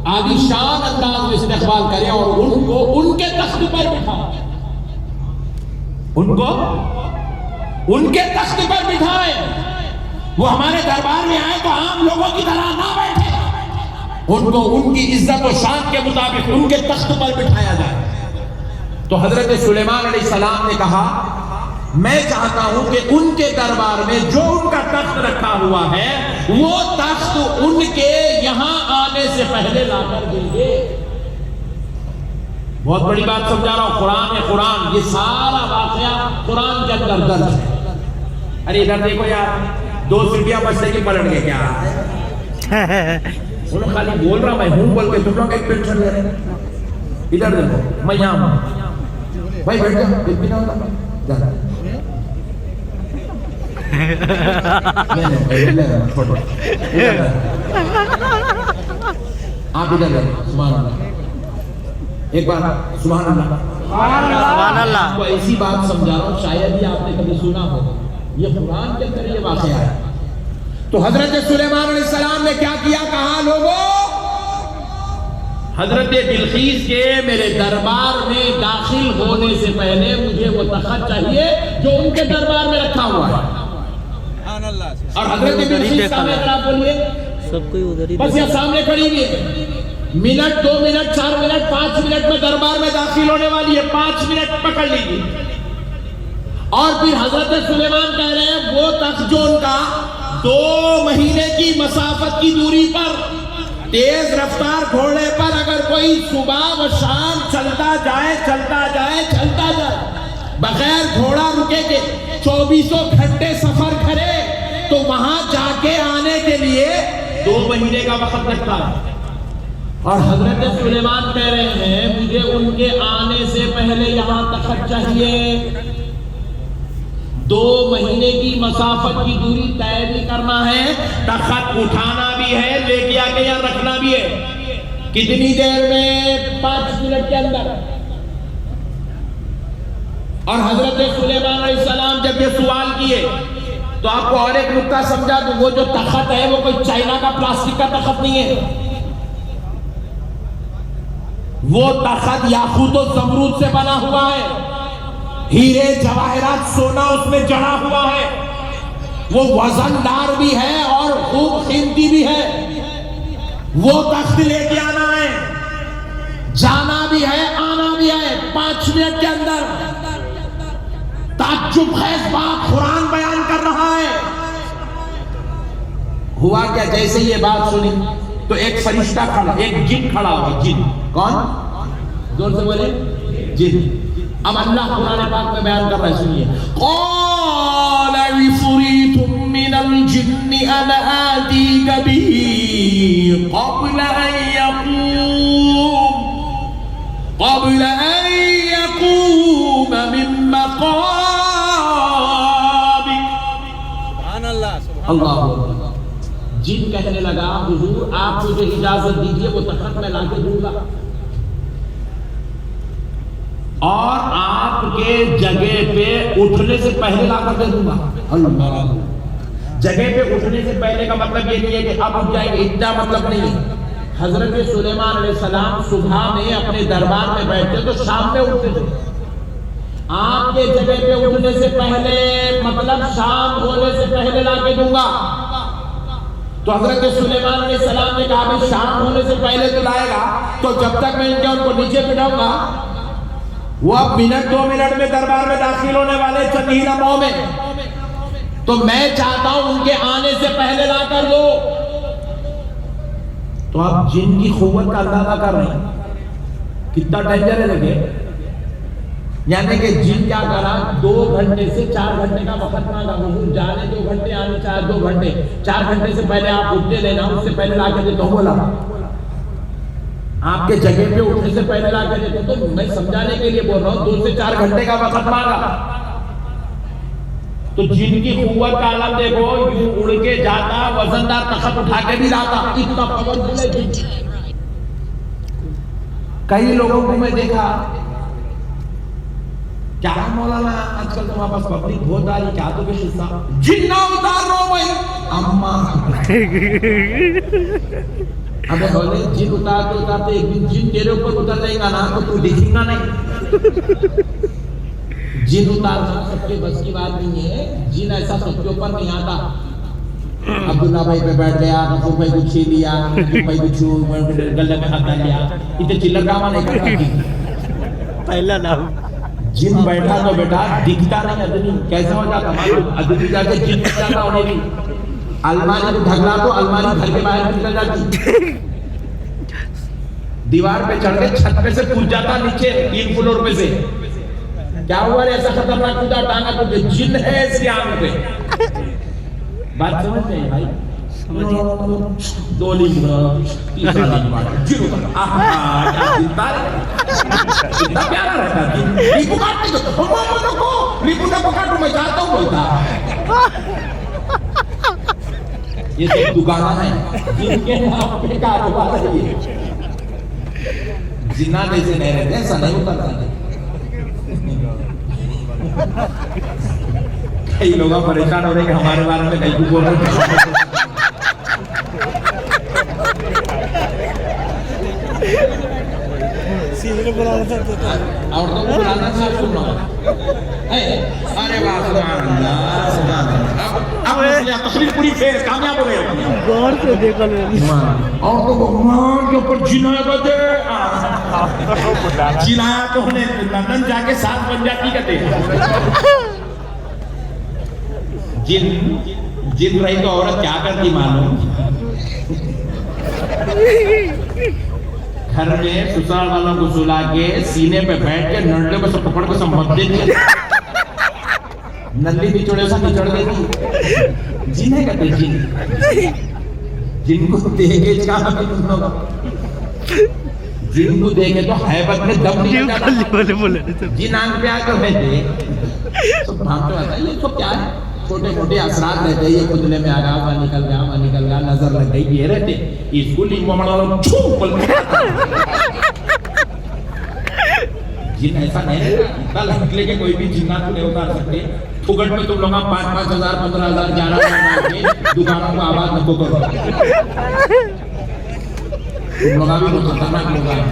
عالی شان انداز میں استقبال کریں اور ان کو ان کے تخت پر بٹھائیں، ان کے تخت پر بٹھائیں. وہ ہمارے دربار میں آئے تو عام لوگوں کی طرح نہ بیٹھے، ان کو ان کی عزت و شان کے مطابق ان کے تخت پر بٹھایا جائے. تو حضرت سلیمان علیہ السلام نے کہا میں چاہتا ہوں کہ ان کے دربار میں جو ان کا تخت رکھا ہوا ہے وہ تخت ان کے یہاں آنے سے پہلے لا کر دیں گے. بہت بڑی بات سمجھا رہا ہوں، قرآن ہے، قرآن، یہ سارا واقعہ قرآن کے اندر درج ہے. ارے ادھر دیکھو یار، 2 سیٹیاں بچنے کی پلٹ گئے کیا؟ انہوں خالی بول رہا میں ہوں بول کے تم لوگ ایک ٹینشن لے رہے ہیں. ادھر دیکھو، میں یہاں ہوں، بھائی بیٹھ جاؤ، ایک بھی نہ ہوتا جانا. آپ ادھر لیں، سبحان اللہ، ایک بار سبحان اللہ، سبحان اللہ. کو ایسی بات سمجھا رہا ہوں شاید ہی آپ نے کبھی سنا ہو، یہ قرآن کے اندر یہ واقعہ ہے. تو حضرت سلیمان علیہ السلام نے کیا کیا؟ کہا لوگوں، حضرت بلقیس کے میرے دربار میں داخل ہونے سے پہلے مجھے وہ تخت چاہیے جو ان کے دربار میں رکھا ہوا ہے. اور حضرت بلقیس سامنے اگر آپ بولیے سب کوئی ادھر ہی بس یہ سامنے کھڑی ہوئی ہے، منٹ 2 منٹ 4 منٹ 5 منٹ میں دربار میں داخل ہونے والی ہے، 5 منٹ پکڑ لیجیے. اور پھر حضرت سلیمان کہہ رہے ہیں وہ تخت جو ان کا 2 مہینے کی مسافت کی دوری پر تیز رفتار گھوڑے پر اگر کوئی صبح و شام چلتا جائے بغیر گھوڑا رکے کے 24 گھنٹے سفر کرے تو وہاں جا کے آنے کے لیے 2 مہینے کا وقت لگتا ہے. اور حضرت سلیمان کہہ رہے ہیں مجھے ان کے آنے سے پہلے یہاں تخت چاہیے. 2 مہینے کی مسافت کی دوری طے بھی کرنا ہے, تخت اٹھانا بھی ہے, لے کے آ کے یہاں رکھنا بھی ہے. کتنی دیر میں؟ 5 منٹ کے اندر. اور حضرت سلیمان علیہ السلام جب یہ سوال کیے تو آپ کو اور ایک نکتہ سمجھا دوں, وہ جو تخت ہے وہ کوئی چائنا کا پلاسٹک کا تخت نہیں ہے. وہ تخت یاقوت و زمرود سے بنا ہوا ہے, ہیرے جواہرات سونا اس میں جڑا ہوا ہے. وہ وزندار بھی ہے اور خوب قیمتی بھی ہے. وہ تخت لے کے آنا ہے, جانا بھی ہے, آنا بھی ہے 5 منٹ کے اندر. تعجب خیز بات قرآن بیان کر رہا ہے. ہوا کیا, جیسے یہ بات سنی تو ایک فرشتہ کھڑا, ایک جن کھڑا ہوا. جن کون؟ زور سے بولے, جن. اب اللہ قرآن پاک میں بیان کر رہا ہے, سنیے. قال عفریت من الجن انا آتیک به قبل ان يقوم من مقامك. اللہ. جن کہنے لگا حضور آپ مجھے اجازت دیجئے وہ تخت میں لا کے دوں گا اور آپ کے جگہ پہ اٹھنے سے پہلے لا کر دے دوں گا. اللہ. جگہ پہ اٹھنے سے پہلے کا مطلب یہ نہیں ہے کہ اب اٹھ جائے گے, اتنا مطلب نہیں ہے. حضرت سلیمان علیہ السلام صبح میں اپنے دربار میں بیٹھتے تو شام میں اٹھتے تھے. آپ کے جگہ پہ اٹھنے سے پہلے مطلب شام ہونے سے پہلے لا کے دوں گا. تو حضرت سلیمان علیہ السلام نے کہا کہ شام ہونے سے پہلے تو لائے گا, تو جب تک میں ان کو نیچے بٹھاؤں گا. وہ اب منٹ 2 منٹ میں دربار میں داخل ہونے والے چند ہی لمحوں میں, تو میں چاہتا ہوں ان کے آنے سے پہلے لا کر دو. تو آپ جن کی قوت کا اندازہ کر رہے ہیں کتنا ڈینجر ہے. لگے یعنی کہ جن کیا کرا, 2 گھنٹے سے 4 گھنٹے کا وقت مانگا. حضور جانے 2 گھنٹے, آنے 2 گھنٹے, 4 گھنٹے سے پہلے آپ اٹھتے لینا, اس سے پہلے لا کے دیتا ہوں. بولا آپ کے جگہ پہ اٹھنے سے پہلے لا کے دیتا ہوں. تو میں سمجھانے کے لیے بول رہا ہوں 2 سے 4 گھنٹے کا وقت مانگا. تو جن کی قوت کا عالم دیکھو, یوں اڑ کے جاتا, وزندار تخت اٹھا کے بھی لاتا. اتنا پاورفل ہے جن. کئی لوگوں کو میں دیکھا, کیا مولانا آج کل تمہارے پاس پبلک بہت آ رہی, کیا تو کچھ حصہ جن نہ اتار رہا ہوں میں. اماں ابے بولے جن اتارتے اتارتے ایک دن جن تیرے اوپر اتر جائے گا نا تو تو دیکھیں گا نہیں. جن اتارنا سب کے بس کی بات نہیں ہے. جن ایسا سب کے اوپر نہیں آتا. عبداللہ بھائی پہ بیٹھ گیا, غفور بھائی کو چھین لیا, بھائی کو چھو گلے میں ہاتھ ڈال لیا, اتنے چلر کاما نہیں کرتا. پہلا نام جن بیٹھا تو بیٹا دکھتا نہیں ادمی. کیسا ہو جاتا معلوم, ادمی جا کے جن بن جاتا. انہیں بھی الماری کو ڈھکلا تو الماری گھر کے باہر نکل جاتی. دیوار پہ چڑھ کے چھت پہ سے کود جاتا نیچے 3 فلور پہ سے. کیا ہوا ایسا خطرناک کودہ, ٹانگا تو جن ہے اس کی آنکھ پہ. بات سمجھتے ہیں بھائی. 2 لنگ 3 لنگ جن اتر آہا کیا دلتا ہے, اتنا پیارا رہتا ہے. لیپو کاٹنے کو محمد کو لیپو نہ پکاٹو میں جاتا ہوں بولتا. یہ سب دکانہ ہیں جن کے نام پہ کاروبار ہے. یہ جنہ جیسے نہیں رہتے, ایسا نہیں اتر رہتے. کئی لوگ پریشان ہو رہے کہ ہمارے بارے میں کئی کو بول رہے ہیں. عورتوں کو بلانا تھا سننا. ارے واہ سبحان اللہ سبحان اللہ. اب تقریر پوری پھر کامیاب ہو گئے. غور سے دیکھو عورتوں کو مان کے اوپر جنایا کرتے. جنایا تو انہیں لندن جا کے 7 بن جاتی کہتے. جن جن رہی تو عورت کیا کرتی معلوم؟ گھر میں سسرال والوں کو سلا کے سینے پہ بیٹھ کے نرلے کو سب پکڑ کو سب مت دیتی، نلی نچوڑے سے نچوڑ دیتی. جن ہے کہتے جن، جن کو دیکھے کہاں بھی تم لوگ، جن کو دیکھے تو حیبت میں دم نہیں جاتا. جن آنکھ پہ آ کر بیٹھے سب بھاگتے آتا ہے. یہ سب کیا ہے؟ چھوٹے موٹے اثرات رہتے ہیں. یہ کتلے میں آگا وہاں نکل گیا نظر لگ گئی، یہ رہتے اسکول جن ایسا نہیں رہتا. اتنا لگلے کے کوئی بھی جنات کو نہیں اتار سکتے. پھگٹ میں تم لوگ 5,000 15,000 11,000 کے دکانوں کو آباد نہ کرو. تم لوگ بھی بہت خطرناک لوگ ہیں.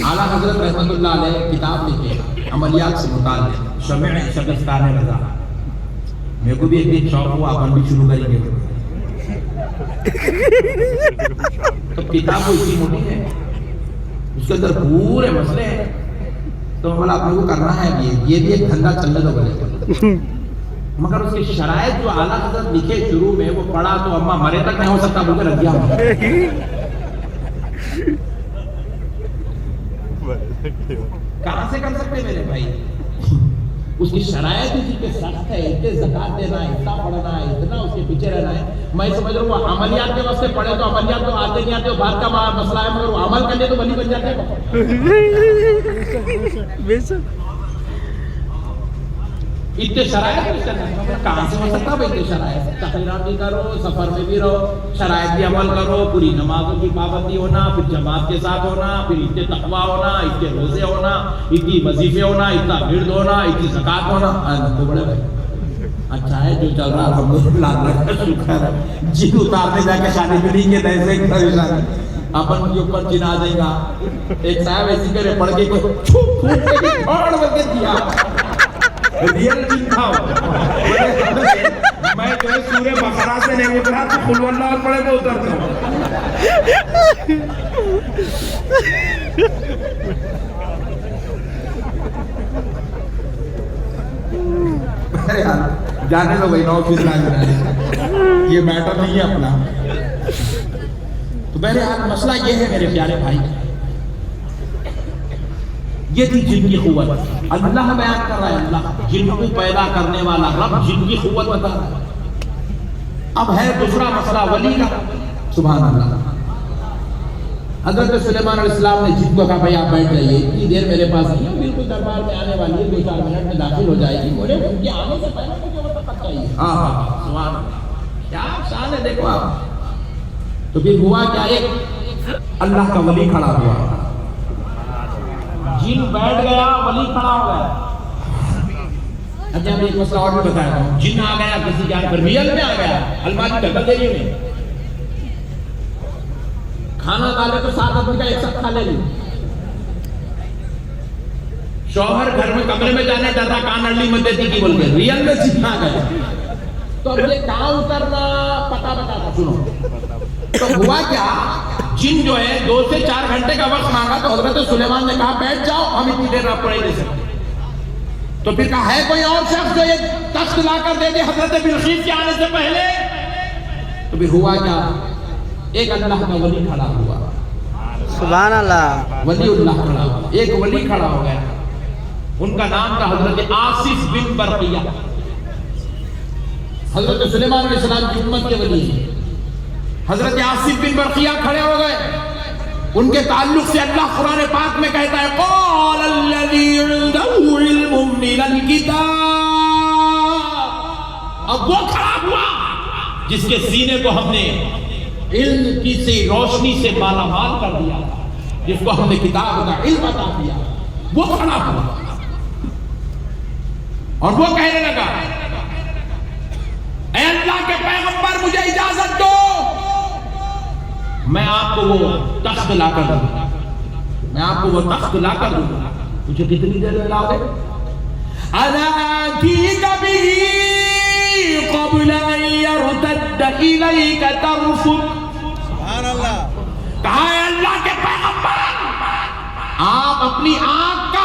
اعلیٰ حضرت رحمت اللہ علیہ کتاب لکھے عملیات سے متعلق، شمع شبستان رضا. میرے کو بھی ایک دن شوق ہوا اپن بھی شروع کریں گے. تو کتاب وہ اتنی موٹی ہے، اس کے اندر پورے مسئلے ہیں. تو بولا آپ لوگوں کو کرنا ہے یہ بھی ایک دھندا چلنے دو بولے. مگر اس کی شرائط جو اعلیٰ حضرت لکھے شروع میں وہ پڑھا تو اما مرے تک نہیں ہو سکتا بول کے رکھ دیا. کہاں سے کر سکتے میرے بھائی؟ اس کی شرائط اتنی سخت ہے، اتنے زکات دینا ہے، اتنا پڑھنا ہے، اتنا اس کے پیچھے رہنا ہے. میں سمجھ رہا ہوں وہ عملیات کے واسطے پڑھے تو عملیات تو آتے نہیں آتے، بات کا مسئلہ ہے، مگر وہ عمل کرنے تو ولی بن جاتے ہیں. اتنے شرائط کہاں سے ہو سکتا ہے؟ اتنے شرائط تقریرات بھی کرو، سفر میں بھی رہو، شرائط بھی عمل کرو، پوری نمازوں کی پابندی ہونا، پھر جماعت کے ساتھ ہونا، پھر اتنے تقویٰ ہونا، اتنے روزے ہونا، اتنی وظیفے ہونا، اتنا ورد ہونا، اتنی زکات ہونا. تو بڑے بھائی اچھا ہے جو چل رہا الحمدللہ، اللہ کا شکر ہے. جن اتارنے جا کے شادی ملیں گے ایسے اپن کے اوپر جن آ جائے گا. ایک صاحب ایسی کرے پڑھ کے چھوڑ کے دیا ریئل جن تھا. میں جو ہے سورہ بقرہ سے نہیں اترا تو قل واللہ پڑھے تو اترتا ہوں. جانے دو بھائی، نو فیس یہ میٹر نہیں ہے اپنا. تو بہرحال مسئلہ یہ ہے میرے پیارے بھائی، یہ تھی جن کی قوت. اللہ بیان کر رہا ہے، اللہ جن کو پیدا کرنے والا رب جن کی قوت بتا رہا ہے. اب ہے دوسرا مسئلہ ولی کا. سبحان اللہ. حضرت سلیمان علیہ السلام نے جن کو کہا بھائی آپ بیٹھ جائیے، اتنی دیر میرے پاس نہیں ہے، بالکل دربار میں آنے والی ہے، 2-4 منٹ میں داخل ہو جائے گی. بولے ان کے آنے سے پہلے مجھے وہ پتہ چاہیے. سبحان اللہ، کیا شان ہے دیکھو آپ. تو پھر ہوا کیا، ایک اللہ کا ولی کھڑا ہوا. جن بیٹھ گیا، ولی کھڑا ہو گیا. اچھا میں ایک مسئلہ اور بھی بتایا ہوں. جن آ گیا کسی جان پر، ریئل میں آ گیا، الماری ڈبل دے رہی انہیں، کھانا ڈالے تو 7 آدمی کا ایک ساتھ کھا لے لی. شوہر گھر میں کمرے میں جانے جاتا کان اڑلی مت دیتی کی بول کے. ریئل میں جن آ گیا. تو اب یہ کہاں اترنا پتا بتا تھا. سنو تو ہوا کیا، جن جو ہے 2 سے 4 گھنٹے کا وقت مانگا تو حضرت سلیمان نے کہا بیٹھ جاؤ، ہم اتنی دیر آپ پڑھے نہیں سکتے. تو پھر کہا ہے کوئی اور شخص جو یہ تخت لا کر دے دے حضرت بلقیس کے آنے سے پہلے. تو پھر ہوا کیا، ایک اللہ کا ولی کھڑا ہوا. سبحان اللہ. ولی اللہ کھڑا ہوا. ایک ولی کھڑا ہو گیا، ان کا نام تھا حضرت آصف بن برقیہ. حضرت سلیمان علیہ السلام کی امت کے ولی ہیں. حضرت آصف بن برقیہ کھڑے ہو گئے. ان کے تعلق سے اللہ قرآن پاک میں کہتا ہے قال الذی عنده علم من الکتاب. اب وہ کھڑا ہوا جس کے سینے کو ہم نے علم کی سے روشنی سے مالا مال کر دیا، جس کو ہم نے کتاب کا علم عطا دیا. وہ کھڑا ہوا اور وہ کہنے لگا اے اللہ کے پیغمبر مجھے اجازت دو، میں آپ کو وہ تخت لا کر دوں گا. میں آپ کو وہ تخت لا کر دوں گا. مجھے کتنی دیر میں لاؤ گے؟ انا آتیک بہ قبل ان یرتد الیک طرفک. سبحان اللہ. کہا ہے اللہ کے پیغمبر آپ اپنی آنکھ کا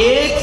1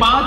5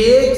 1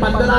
15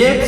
1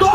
2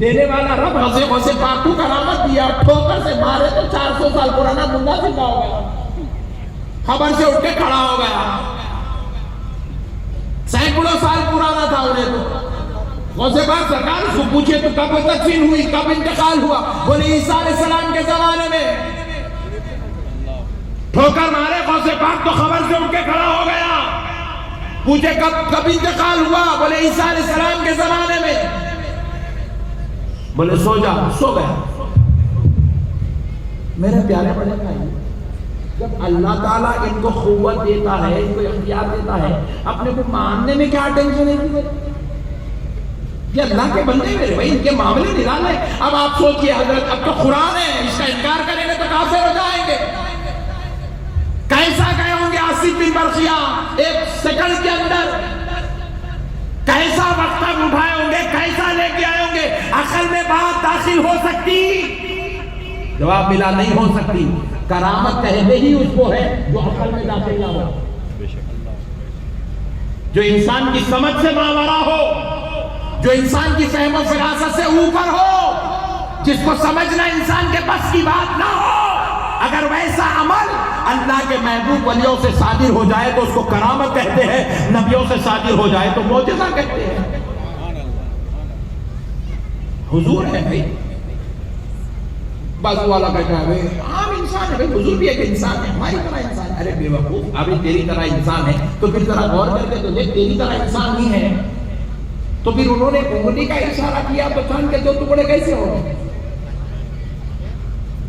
دینے والا رب غزے پاک کو کرامت دیا, ٹھوکر سے مارے تو 400 سال پرانا بندہ زندہ ہو گیا, خبر سے اٹھ کے کھڑا ہو گیا. سینکڑوں سال پرانا تھا انہیں تو. غوث پاک سرکار اس کو پوچھے تو کب تدفین ہوئی, کب انتقال ہوا؟ بولے عیسیٰ علیہ السلام کے زمانے میں. ٹھوکر مارے غوث پاک تو خبر سے اٹھ کے کھڑا ہو گیا. پوچھے کب انتقال ہوا؟ بولے عیسیٰ علیہ السلام کے زمانے میں. بولے سو جا, سو گیا. میرے پیارے بڑے بھائی, جب اللہ تعالیٰ ان کو قوت دیتا ہے, ان کو اختیار دیتا ہے, اپنے کو ماننے میں کیا ٹینشن ہے؟ یہ اللہ کے بندے میرے بھائی, ان کے معاملے نرالے. اب آپ سوچئے حضرت, اب تو قرآن ہے, اس کا انکار کریں گے تو کافر ہو جائیں گے. کیسا گئے ہوں گے آصف بن برقیہ ایک سیکنڈ کے اندر, کیسا وقت اٹھائے ہوں گے, کیسا لے کے آئے ہوں گے. عقل میں بات داخل ہو سکتی؟ جواب ملا نہیں ہو سکتی. کرامت کہتے ہی اس کو ہے جو عقل میں داخل نہ ہو, جو انسان کی سمجھ سے ماورا ہو, جو انسان کی فہم و فراست سے اوپر ہو, جس کو سمجھنا انسان کے بس کی بات نہ ہو. اگر ویسا عمل اللہ کے محبوب ولیوں سے صادر ہو جائے تو اس کو کرامت کہتے ہیں, نبیوں سے صادر ہو جائے تو معجزہ کہتے ہیں. حضور ہے بھائی, بازو والا کہتا ہے بھائی عام انسان ہے, بھائی حضور بھی ایک انسان ہے, ہماری طرح انسان ہے. ارے بے وقوف, ابھی تیری طرح انسان ہے تو پھر ذرا غور کر کے تو دیکھ, تیری طرح انسان ہی ہے. تو پھر انہوں نے انگلی کا اشارہ کیا تو چاند کے 2 ٹکڑے کیسے ہو گئے؟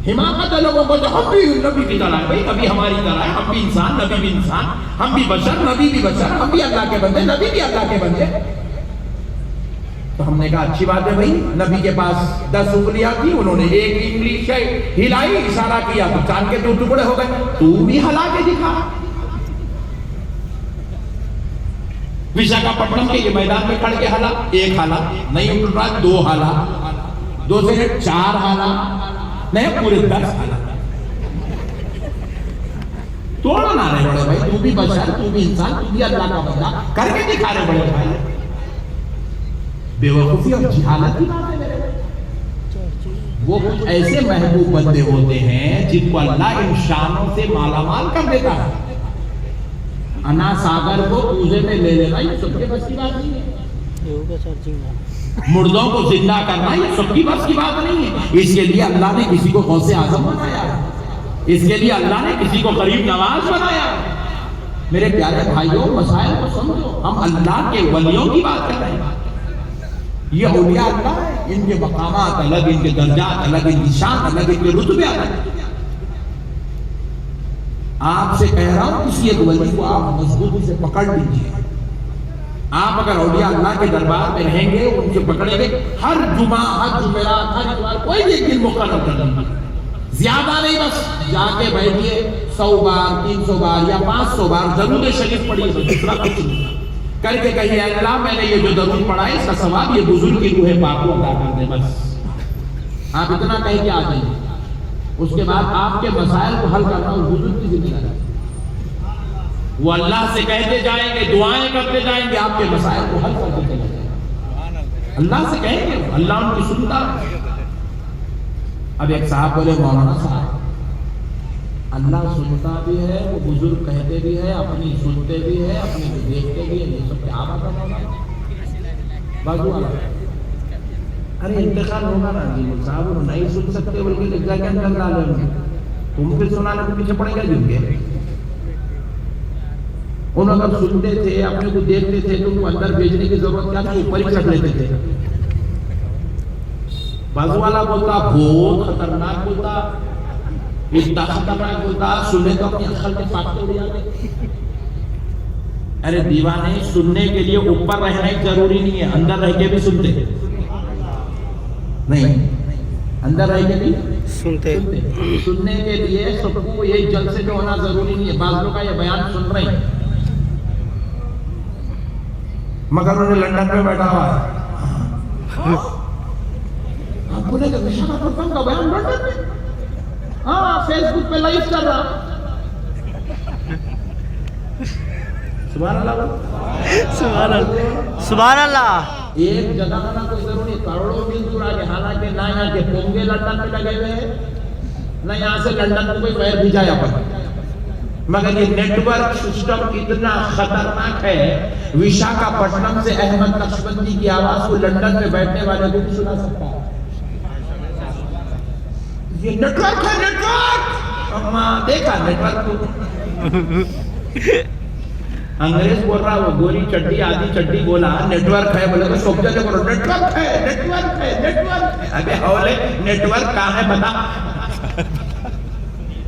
حماقت ہے لوگوں کو, جو ہم بھی نبی کی طرح ہے. بھائی نبی ہماری طرح ہے, ہم بھی انسان, نبی بھی انسان, ہم بھی بشر, نبی بھی بشر, ہم بھی اللہ کے بندے, نبی بھی اللہ کے بندے. تو ہم نے کہا اچھی بات ہے بھائی, نبی کے پاس 10 انگلیاں تھی, انہوں نے ایک انگلی سے ہلائی, اشارہ کیا تو چاند کے 2 ٹکڑے ہو گئے. تو بھی ہلا کے دکھا. وشاکھاپٹنم کے یہ میدان میں کھڑ کے ہلا, 1 ہلا نہیں اٹھ رہا, 2 ہلا, 2 سے 4 ہلا, نہیں پورے 10 ہلا. توڑا نہ رہے بڑے بھائی, تو بھی بشر, تو بھی انسان, تو بھی اللہ کا بندہ, کر کے دکھا رہے بڑے بھائی. بے وقوفی اور جہالت کی بات ہے میرے بھائی. وہ کچھ ایسے محبوب بندے ہوتے ہیں جن کو اللہ ان شانوں سے مالا مال کر دیتا ہے. انا ساگر کو کوزے میں لے لینا یہ سب کے بس کی بات نہیں ہے. مردوں کو زندہ کرنا یہ سب کی بس کی بات نہیں ہے. اس کے لیے اللہ نے کسی کو غوث اعظم بنایا, اس کے لیے اللہ نے کسی کو غریب نواز بنایا. میرے پیارے بھائیوں, مسائل کو سمجھو, ہم اللہ کے ولیوں کی بات کر رہے ہیں. یہ اولیاء اللہ ہے, ان کے مقامات الگ, ان کے درجات الگ, ان کی شان الگ, ان کے رتبے الگ. آپ سے کہہ رہا ہوں کسی ایک ولی کو آپ مضبوطی سے پکڑ لیجئے. آپ اگر اولیاء اللہ کے دربار میں رہیں گے, ان سے پکڑیں گے, ہر جمعہ, ہر جمعرات, ہر اتوار, کوئی بھی ایک دن مقرر کر لیجیے, زیادہ نہیں, بس جا کے بیٹھیے 100 بار, 300 بار یا 500 بار درود شریف پڑھیے, دوسرا کچھ نہیں. کر کے کہیے اللہ میں نے یہ جو درود پڑھا ہے اس کا ثواب یہ بزرگ کی روح پاک کو عطا کر دے. بس آپ اتنا کہہ کے آ جائیے. اس کے بعد آپ کے مسائل کو حل کرنا اس بزرگ کی ذمہ داری. وہ اللہ سے کہتے جائیں گے, دعائیں کرتے جائیں گے, آپ کے مسائل کو حل کرتے جائیں گے. اللہ سے کہیں گے, اللہ ان کی سنتا. اب ایک صاحب بولے مولانا صاحب اللہ سنتا بھی ہے, وہ بزرگ کہتے بھی ہے, اپنی سنتے بھی ہے, اپنی دیکھتے بھی ہے, یہ سب کیا بات ہے؟ بازو والا ارے انتقال ہوگا نا جی صاحب, وہ نہیں سن سکتے بلکہ جگہ کے اندر ڈالے ہوں, تم پھر سنانے کو پیچھے پڑے گا جن کے. انہوں اگر سنتے تھے, اپنے کو دیکھتے تھے, تو ان کو اندر بھیجنے کی ضرورت کیا تھی, اوپر ہی چڑھ لیتے تھے. بازو والا بولتا بہت خطرناک بولتا, اتنا خطرناک بولتا, سننے تو اپنی عقل کے فاقے اڑ جاتے. ارے دیوانے, سننے کے لیے اوپر رہنا ضروری نہیں ہے, اندر رہ کے بھی سنتے نہیں, اندر رہ کے بھی سنتے. سننے کے لیے سب کو یہ جلسے میں ہونا ضروری نہیں ہے. بعض لوگ یہ بیان سن رہے ہیں مگر انہیں لندن میں بیٹھا ہوا ہے. آپ بولے کہ وشاکھاپٹنم کا بیان لندن میں, ہاں فیس بک پہ لائیو کر رہا. سبحان اللہ, سبحان اللہ, سبحان اللہ. ایک جگہ ہونا کوئی ضروری نہیں، کروڑوں میل دور آگے، حالانکہ نہ یہاں کے پونگے لندن میں لگے ہوئے ہیں، نہ یہاں سے لندن کو کوئی وائر بھیجا یا پر، مگر یہ نیٹ ورک سسٹم اتنا خطرناک ہے، وشاکھاپٹنم سے احمد نقشبندی کی آواز کو لندن میں بیٹھنے والے کو بھی سنا سکتا ہے۔ یہ نیٹ ورک ہے، نیٹ ورک دیکھا نیٹ ورک کو۔ انگریز بول رہا وہ گوری چڈی آدھی چڈی بولا نیٹ ورک ہے، بولے تو سب جگہ بولو نیٹ ورک ہے، نیٹ ورک ہے، نیٹ ورک ہے۔ ابے اولے نیٹ ورک کہاں ہے بتا؟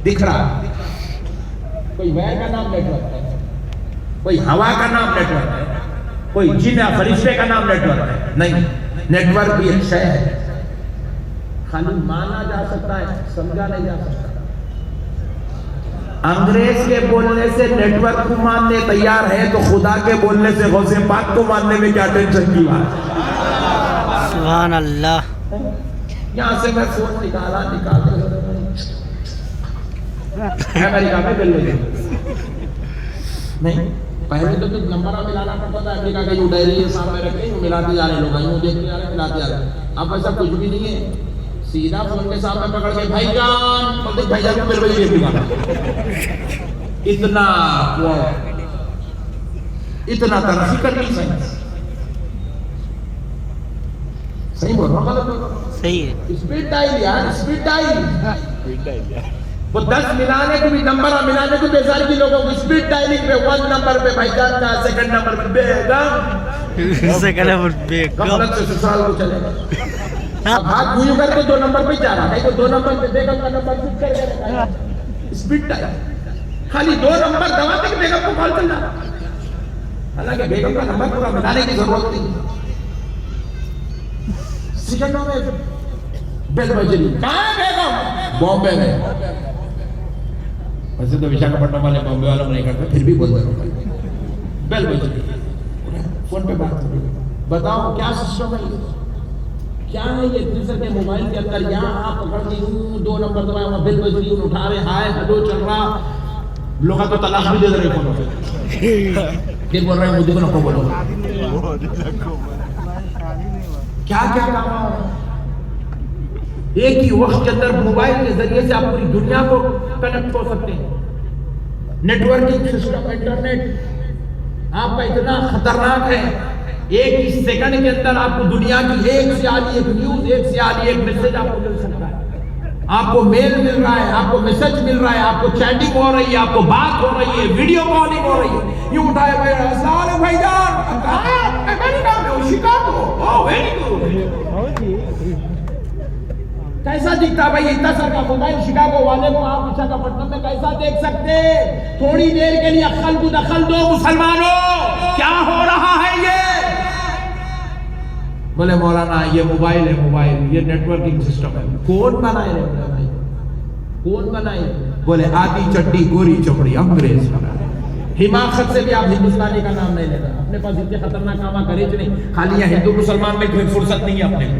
دکھ رہا کوئی وائر کا نام نیٹ ورک ہے، کوئی ہوا کا نام نیٹ ورک ہے، کوئی جن یا فرشتے کا نام نیٹ ورک ہے؟ نہیں، نیٹ ورک بھی ایک شے ہے، خالی مانا جا سکتا ہے، سمجھا نہیں جا سکتا۔ انگریز کے بولنے سے نیٹ ورک کو ماننے تیار ہے تو خدا کے بولنے سے غوث پاک کو ماننے میں کیا ٹینشن کی بات؟ سبحان اللہ۔ یہاں سے میں فون نکالا امریکہ میں بل لے نہیں، پہلے تو نمبر ملانا پڑتا تھا، امریکہ کا یوں ڈائری ہے سامنے رکھے یوں ملاتے جا رہے لوگ، یوں دیکھتے جا رہے ملاتے جا رہے۔ اب ایسا کچھ بھی نہیں ہے، سیدھا فون کے سامنے پکڑ کے بھائی جان بھائی جان میرے بھائی یہ دکھانا، اتنا ترقی کر لی سائنس۔ صحیح بول رہا ہوں غلط بول رہا ہوں؟ صحیح ہے۔ اسپیڈ ڈائل یار، اسپیڈ ڈائل، وہ 10 ملانے کو بھی نمبر ملانے کو بیزار کی لوگوں کو اسپیڈ ڈائلنگ پہ 1 نمبر پہ بھائی جان کا، سیکنڈ نمبر پہ بیگم، سیکنڈ نمبر بیگم، غفلت سے سسرال کو چلے گا۔ اب ہاتھ گویوں کر کے 2 نمبر پہ جا رہا ہے، کو 2 نمبر پہ بیگم کا نمبر فٹ کر گیا، اسپیڈ ڈائل، خالی 2 نمبر دباتے کہ بیگم کو کال کرنا، حالانکہ بیگم کا نمبر پورا ملانے کی ضرورت نہیں۔ سیکنڈوں میں بیل بج رہی، کہاں ہے بیگم؟ بامبے میں۔ ویسے تو وشاکھاپٹنم والے بامبے والوں نہیں کرتے، پھر بھی بول دے رہا ہوں بیل بج رہی، فون پہ بات کرو، بتاؤ کیا سسٹم ہے یہ؟ کیا ہے یہ دوسرے کے موبائل کے اندر؟ یہاں آپ پکڑ کے 2 نمبر دبائے وہاں بیل بج رہی، اٹھا رہے، ہائے ہلو چل رہا، لوگ تو طلاق بھی دے رہے فونوں پہ، پھر بول رہے ہیں مجھے کو نکو بولو، کیا کیا کام ہے؟ ایک ہی وقت کے اندر موبائل کے ذریعے سے آپ پوری دنیا کو کنیکٹ ہو سکتے ہیں۔ نیٹ ورکنگ سسٹم، انٹرنیٹ آپ کا اتنا خطرناک ہے، ایک ہی سیکنڈ کے اندر آپ کو دنیا کی ایک سے آدھی ایک نیوز، ایک سے آدھی ایک میسج آپ کو مل سکتا ہے، آپ کو میل مل رہا ہے، آپ کو میسج مل رہا ہے، آپ کو چیٹنگ ہو رہی ہے، آپ کو بات ہو رہی ہے، ویڈیو کالنگ ہو رہی ہے، یوں اٹھائے بھائی السلام علیکم بھائی جان، امریکہ میں ہوں، شکاگو، اوہ ویری گڈ، کیسا دکھتا بھائی اتنا سر کا موبائل شکاگو والے کو آپ وشاکھاپٹنم میں کیسا دیکھ سکتے؟ تھوڑی دیر کے لیے عقل کو دخل دو مسلمانوں، کیا ہو رہا ہے یہ؟ بولے مولانا یہ موبائل ہے، موبائل یہ نیٹ ورکنگ سسٹم ہے، کون بنائے رہے بھائی؟ کون بنائے؟ بولے آدھی چڈی گوری چپڑی انگریز بنائے۔ حماقت سے بھی آپ ہندوستانی کا نام نہیں لینا، اپنے پاس اتنے خطرناک کام کرے نہیں، خالی یہ ہندو مسلمان میں کوئی فرصت نہیں ہے اپنے کو،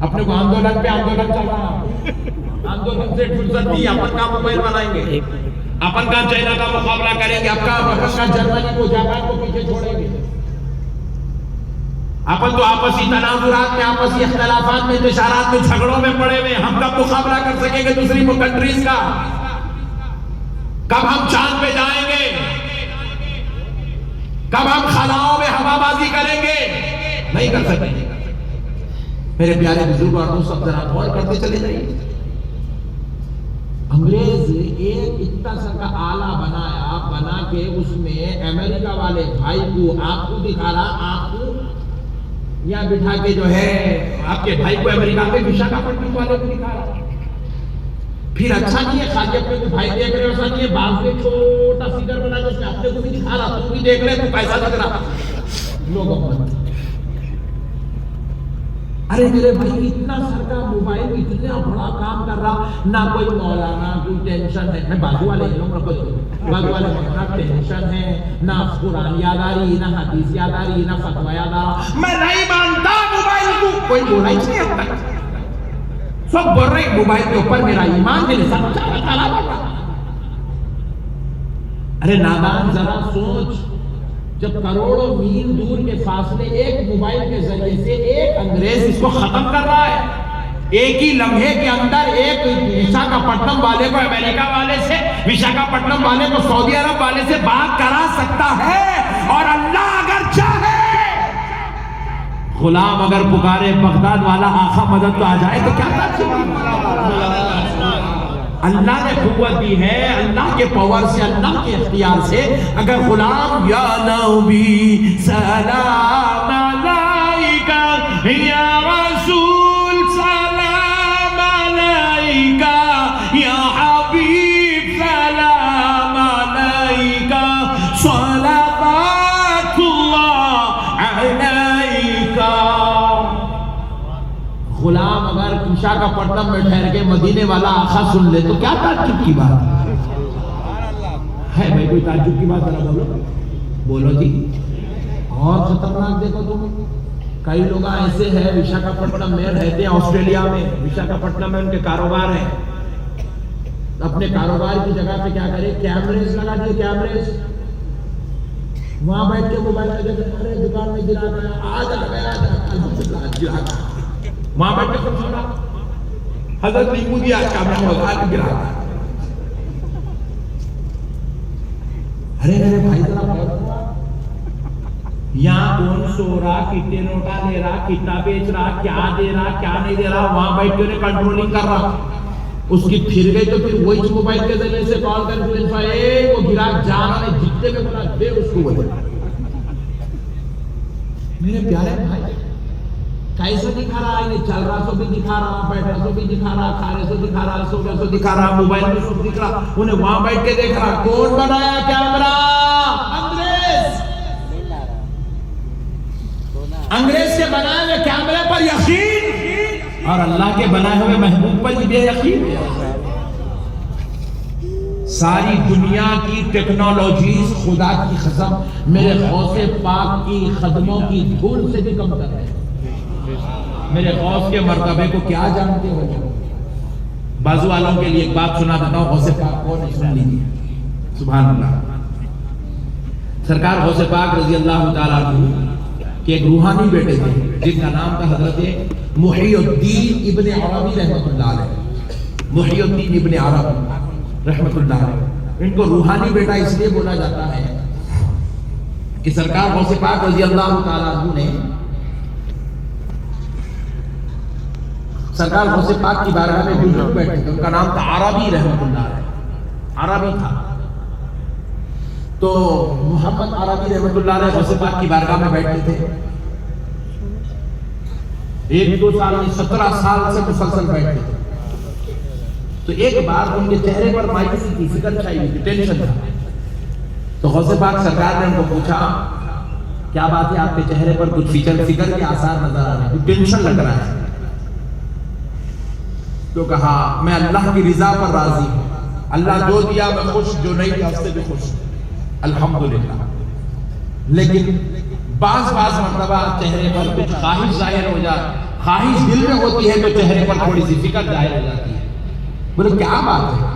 اپنے کو آندولن پہ آندولن چل رہا، آندولن سے فرصت نہیں، اپن کا موبائل بنائیں گے، اپن کا چائنا کا مقابلہ کریں گے، اپن کا جرمنی کو جاپان کو پیچھے چھوڑیں گے، اپن تو آپسی تناظرات میں، آپسی اختلافات میں، انتشارات میں، جھگڑوں میں پڑے ہوئے، ہم کب مقابلہ کر سکیں گے دوسری کنٹریز کا؟ کب ہم چاند پہ جائیں گے؟ کب ہم خلاؤں میں ہوا بازی کریں گے؟ نہیں کر سکیں گے۔ میرے پیارے بزرگ اور سب ذرا غور کرتے چلے جائیے، انگریز ایک اتنا سا کا آلہ بنا کے اس میں امریکہ والے بھائی کو آپ کو دکھا رہا، آپ کو یا بٹھا کے جو ہے آپ کے بھائی کو امریکہ میں وشاکھاپٹنم والے کو دکھا رہا۔ پھر اچھا نہیں ہے خالی اپنے کو بھائی دیکھ رہے، ایسا نہیں ہے باز میں چھوٹا فگر بنا کے اس میں اپنے کو بھی دکھا رہا، تو بھی دیکھ رہے تو پیسہ لگ رہا لوگوں کو۔ ارے میرے بھائی اتنا سر کا موبائل اتنا بڑا کام کر رہا، نہ کوئی مولانا کوئی ٹینشن ہے، بازو والے بازو والے نہ ٹینشن ہے، نہ قرآن یاد آ رہی، نہ حدیث یاد آ رہی، نہ فتویٰ یاد آ رہا، میں نہیں مانتا موبائل کو، کوئی بولا ہی نہیں اب تک، سب بول رہے ہیں موبائل کے اوپر میرا ایمان دل سب چاہتا رہا۔ ارے نادان ذرا سوچ، جب کروڑوں میل دور کے فاصلے ایک موبائل کے ذریعے سے ایک انگریز اس کو ختم کر رہا ہے، ایک ہی لمحے کے اندر ایک وشاکھاپٹنم والے کو امریکہ والے سے، وشاکھاپٹنم والے کو سعودی عرب والے سے بات کرا سکتا ہے، اور اللہ اگر چاہے، غلام اگر پکارے بغداد والا آقا مدد تو آ جائے تو کیا اللہ نے قوت دی ہے، اللہ کے پاور سے، اللہ کے اختیار سے. اگر غلام یا نبی سلام علیکہ یا رسول سلام علیکہ یا حبیب سلام علیکہ صلوات اللہ علیکہ. غلام اگر وشاکھاپٹنم میں ٹھہر کے مدینے والا آقا سن لے تو کیا تعجب کی بات ہے بھائی؟ کوئی تعجب کی بات ذرا بولو جی. اور خطرناک دیکھو تم، کئی لوگ ایسے ہیں وشاکھاپٹنم میں رہتے ہیں، آسٹریلیا میں، وشاکھاپٹنم میں ان کے کاروبار ہیں، اپنے کاروبار کی جگہ پہ کیا کرے، کیمریز لگا دیے، کیمریز. وہاں بیٹھ کے موبائل میں دیکھتے ہیں دکان میں گرا گیا، آج آ گیا، الحمدللہ گرا گیا. وہاں بیٹھ کے کچھ سنا حضرت نیمودی آج کام ہوگا، آج گرا گیا. ارے میرے بھائی ذرا یہاں کون سو رہا، کتنے نوٹا دے رہا، کتنا بیچ رہا، کیا دے رہا، کیا نہیں دے رہا، وہاں بیٹھ کے انہیں کنٹرولنگ کر رہا. اس کی پھر گئی تو پھر وہی موبائل کے ذریعے سے کال کر کے وہ گرا جانا نے جتنے میں بولا دے اس کو بولے. میرے پیارے بھائی کیسے دکھا رہا ہے؟ چل رہا سو بھی دکھا رہا، بیٹھا سو بھی دکھا رہا، کھارے سو دکھا رہا، سو سو دکھا رہا، موبائل میں سب دکھ رہا. انہیں وہاں بیٹھ کے دیکھ رہا. کون بنایا کیمرہ؟ انگریز. انگریز کے بنائے ہوئے کیمرے پر یقین، اور اللہ کے بنائے ہوئے محبوب پر بے یقین. ساری دنیا کی ٹیکنالوجیز خدا کی قسم میرے غوث پاک کی قدموں کی دھول سے بھی کم کر رہے ہیں. میرے غوث کے مرتبے کو کیا جانتے ہو؟ بازو والوں کے لیے ایک بات سنا دیتا ہوں. غوث پاک کون ہے؟ سن لیجیے. سبحان اللہ. سرکار غوث پاک رضی اللہ تعالیٰ عنہ کہ ایک روحانی بیٹے تھے جن کا نام تھا حضرت محی الدین ابن عربی رحمۃ اللہ علیہ. محی الدین ابن عربی رحمۃ اللہ علیہ. ان کو روحانی بیٹا اس لیے بولا جاتا ہے کہ سرکار غوث پاک رضی اللہ تعالیٰ عنہ نے سرکار غوث پاک کی بارگاہ میں بزرگ بیٹھے تھے. ان کا نام تھا عربی رحمۃ اللہ علیہ. عربی تھا تو محمد عربی رحمۃ اللہ علیہ غوث پاک کی بارگاہ میں بیٹھتے تھے. 1-2 سال نہیں 17 سال سے مسلسل بیٹھتے تھے. تو ایک بار ان کے چہرے پر مایوسی تھی، فکر چھائی ہوئی تھی، ٹینشن تھا. تو غوث پاک سرکار نے ان کو پوچھا کیا بات ہے، آپ کے چہرے پر کچھ فکر کے آثار نظر آ رہے ہیں، کچھ ٹینشن لگ رہا ہے. تو کہا میں اللہ کی رضا پر راضی ہوں، اللہ جو دیا میں خوش، جو نہیں دیا اس سے بھی خوش الحمدللہ. لیکن بعض مرتبہ چہرے پر کچھ خواہش ظاہر ہو جائے، خواہش دل میں ہوتی ہے تو چہرے پر تھوڑی سی فکر ظاہر ہو جاتی ہے. بولے کیا بات ہے؟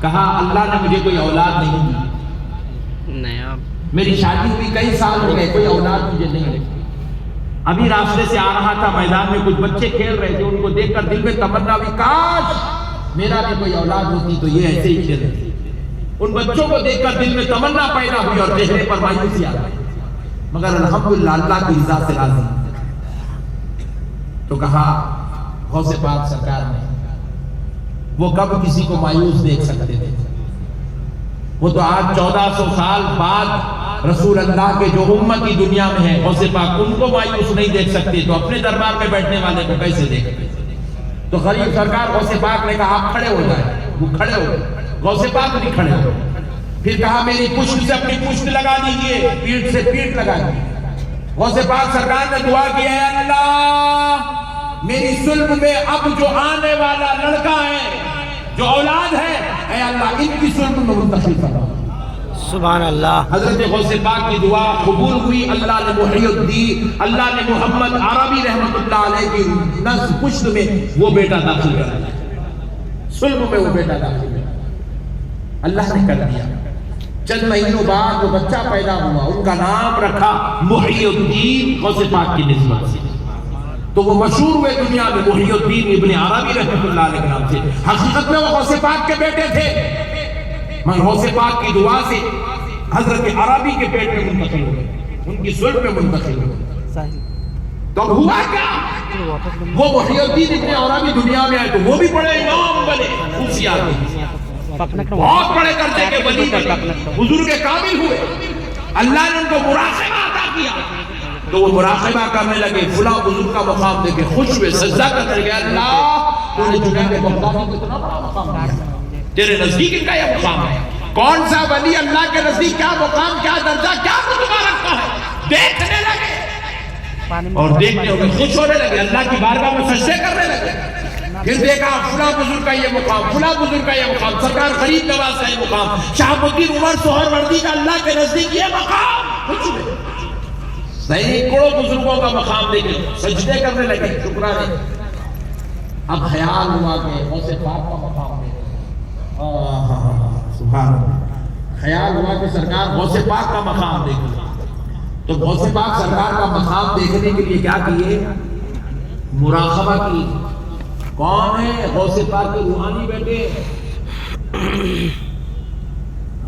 کہا اللہ نے مجھے کوئی اولاد نہیں دی، میری شادی ہوئی کئی سال ہو گئے، کوئی اولاد مجھے نہیں. ابھی راستے سے آ رہا تھا، میدان میں کچھ بچے کھیل رہے تھے، ان کو دیکھ کر دل میں تمنا ہوئی کاش میرا بھی کوئی اولاد ہوتی تو یہ ایسے ہی کھیل رہے. ان بچوں کو دیکھ کر دل میں تمنا پیدا ہوئی اور چہرے پر مایوسی آ گئی، مگر الحمدللہ اللہ کی رضا سے راضی. تو کہا غوث پاک سرکار نے وہ کب کسی کو مایوس دیکھ سکتے تھے؟ وہ تو آج 1400 سال بعد رسول اللہ کے جو امتی دنیا میں ہیں غوث پاک ان کو مایوس نہیں دیکھ سکتے، تو اپنے دربار میں بیٹھنے والے کو کیسے دیکھتے؟ تو غریب سرکار غوث پاک نے کہا آپ کھڑے ہو جائیں. وہ کھڑے ہو گئے. غوث پاک نہیں کھڑے ہو. پھر کہا میری پشت سے اپنی پشت لگا دیجئے، پیٹھ سے پیٹھ لگا دیجئے. غوث پاک سرکار نے دعا کی ہے اللہ میری سلب میں اب جو آنے والا لڑکا ہے، جو اولاد ہے، اے اللہ ان کی سلب میں منتقل فرما. سبحان اللہ. حضرت غوث پاک کی دعا قبول ہوئی. اللہ نے محی الدین، اللہ نے محمد عربی رحمۃ اللہ علیہ کی نس پشت میں وہ بیٹا داخل کر دیا، سلب میں وہ بیٹا داخل کر دیا. اللہ نے کر دیا. چند مہینوں بعد وہ بچہ پیدا ہوا، ان کا نام رکھا محی الدین، غوث پاک کی نسبت سے، تو وہ مشہور ہوئے دنیا میں محی الدین ابن عربی رحمۃ اللہ علیہ کے نام سے۔ حقیقت میں وہ غوث پاک کے بیٹے تھے، مگر غوث پاک کی دعا سے حضرت عربی کے پیٹ میں منتقل ہوئے، ان کی صلب میں منتقل ہوئے۔ تو ہوا کیا؟ وہ محی الدین ابن عربی دنیا میں آئے تو وہ بھی بڑے امام بنے، خصوصیات ہیں، بہت بڑے درجے کے ولی بنے، حضور کے قابل ہوئے۔ اللہ نے ان کو مراقبہ عطا کیا تو وہ مراقبہ کرنے لگے، فلاں بزرگ کا مقام دے کے خوش ہوئے، سجدہ کرنے لگے، اللہ تو نے جنید بغدادی کو اتنا بڑا مقام دیا، تیرے نزدیک ان کا یہ مقام ہے۔ کون سا ولی اللہ کے نزدیک کیا مقام، کیا درجہ، کیا رتبہ رکھتا ہے، دیکھنے لگے اور دیکھتے ہوئے خوش ہونے لگے، اللہ کی بارگاہ میں سجدے کرنے لگے۔ پھر دیکھا فلاں بزرگ کا یہ مقام، فلاں بزرگ کا یہ مقام، سرکار غریب نواز کا یہ مقام، شہاب الدین عمر سہروردی کا اللہ کے نزدیک یہ مقام، خوش ہوئے۔ سینکڑوں بزرگوں کا مقام دیکھے، سجدے کرنے لگے، شکرانے۔ اب خیال ہوا کہ غوث پاک کا مقام دیکھے، سبحان اللہ، خیال ہوا کہ سرکار غوث پاک کا مقام دیکھے، تو غوث پاک سرکار کا مقام دیکھنے کے لیے کیا کیے؟ مراقبہ کی۔ کون ہے؟ غوث پاک کے روحانی بیٹے۔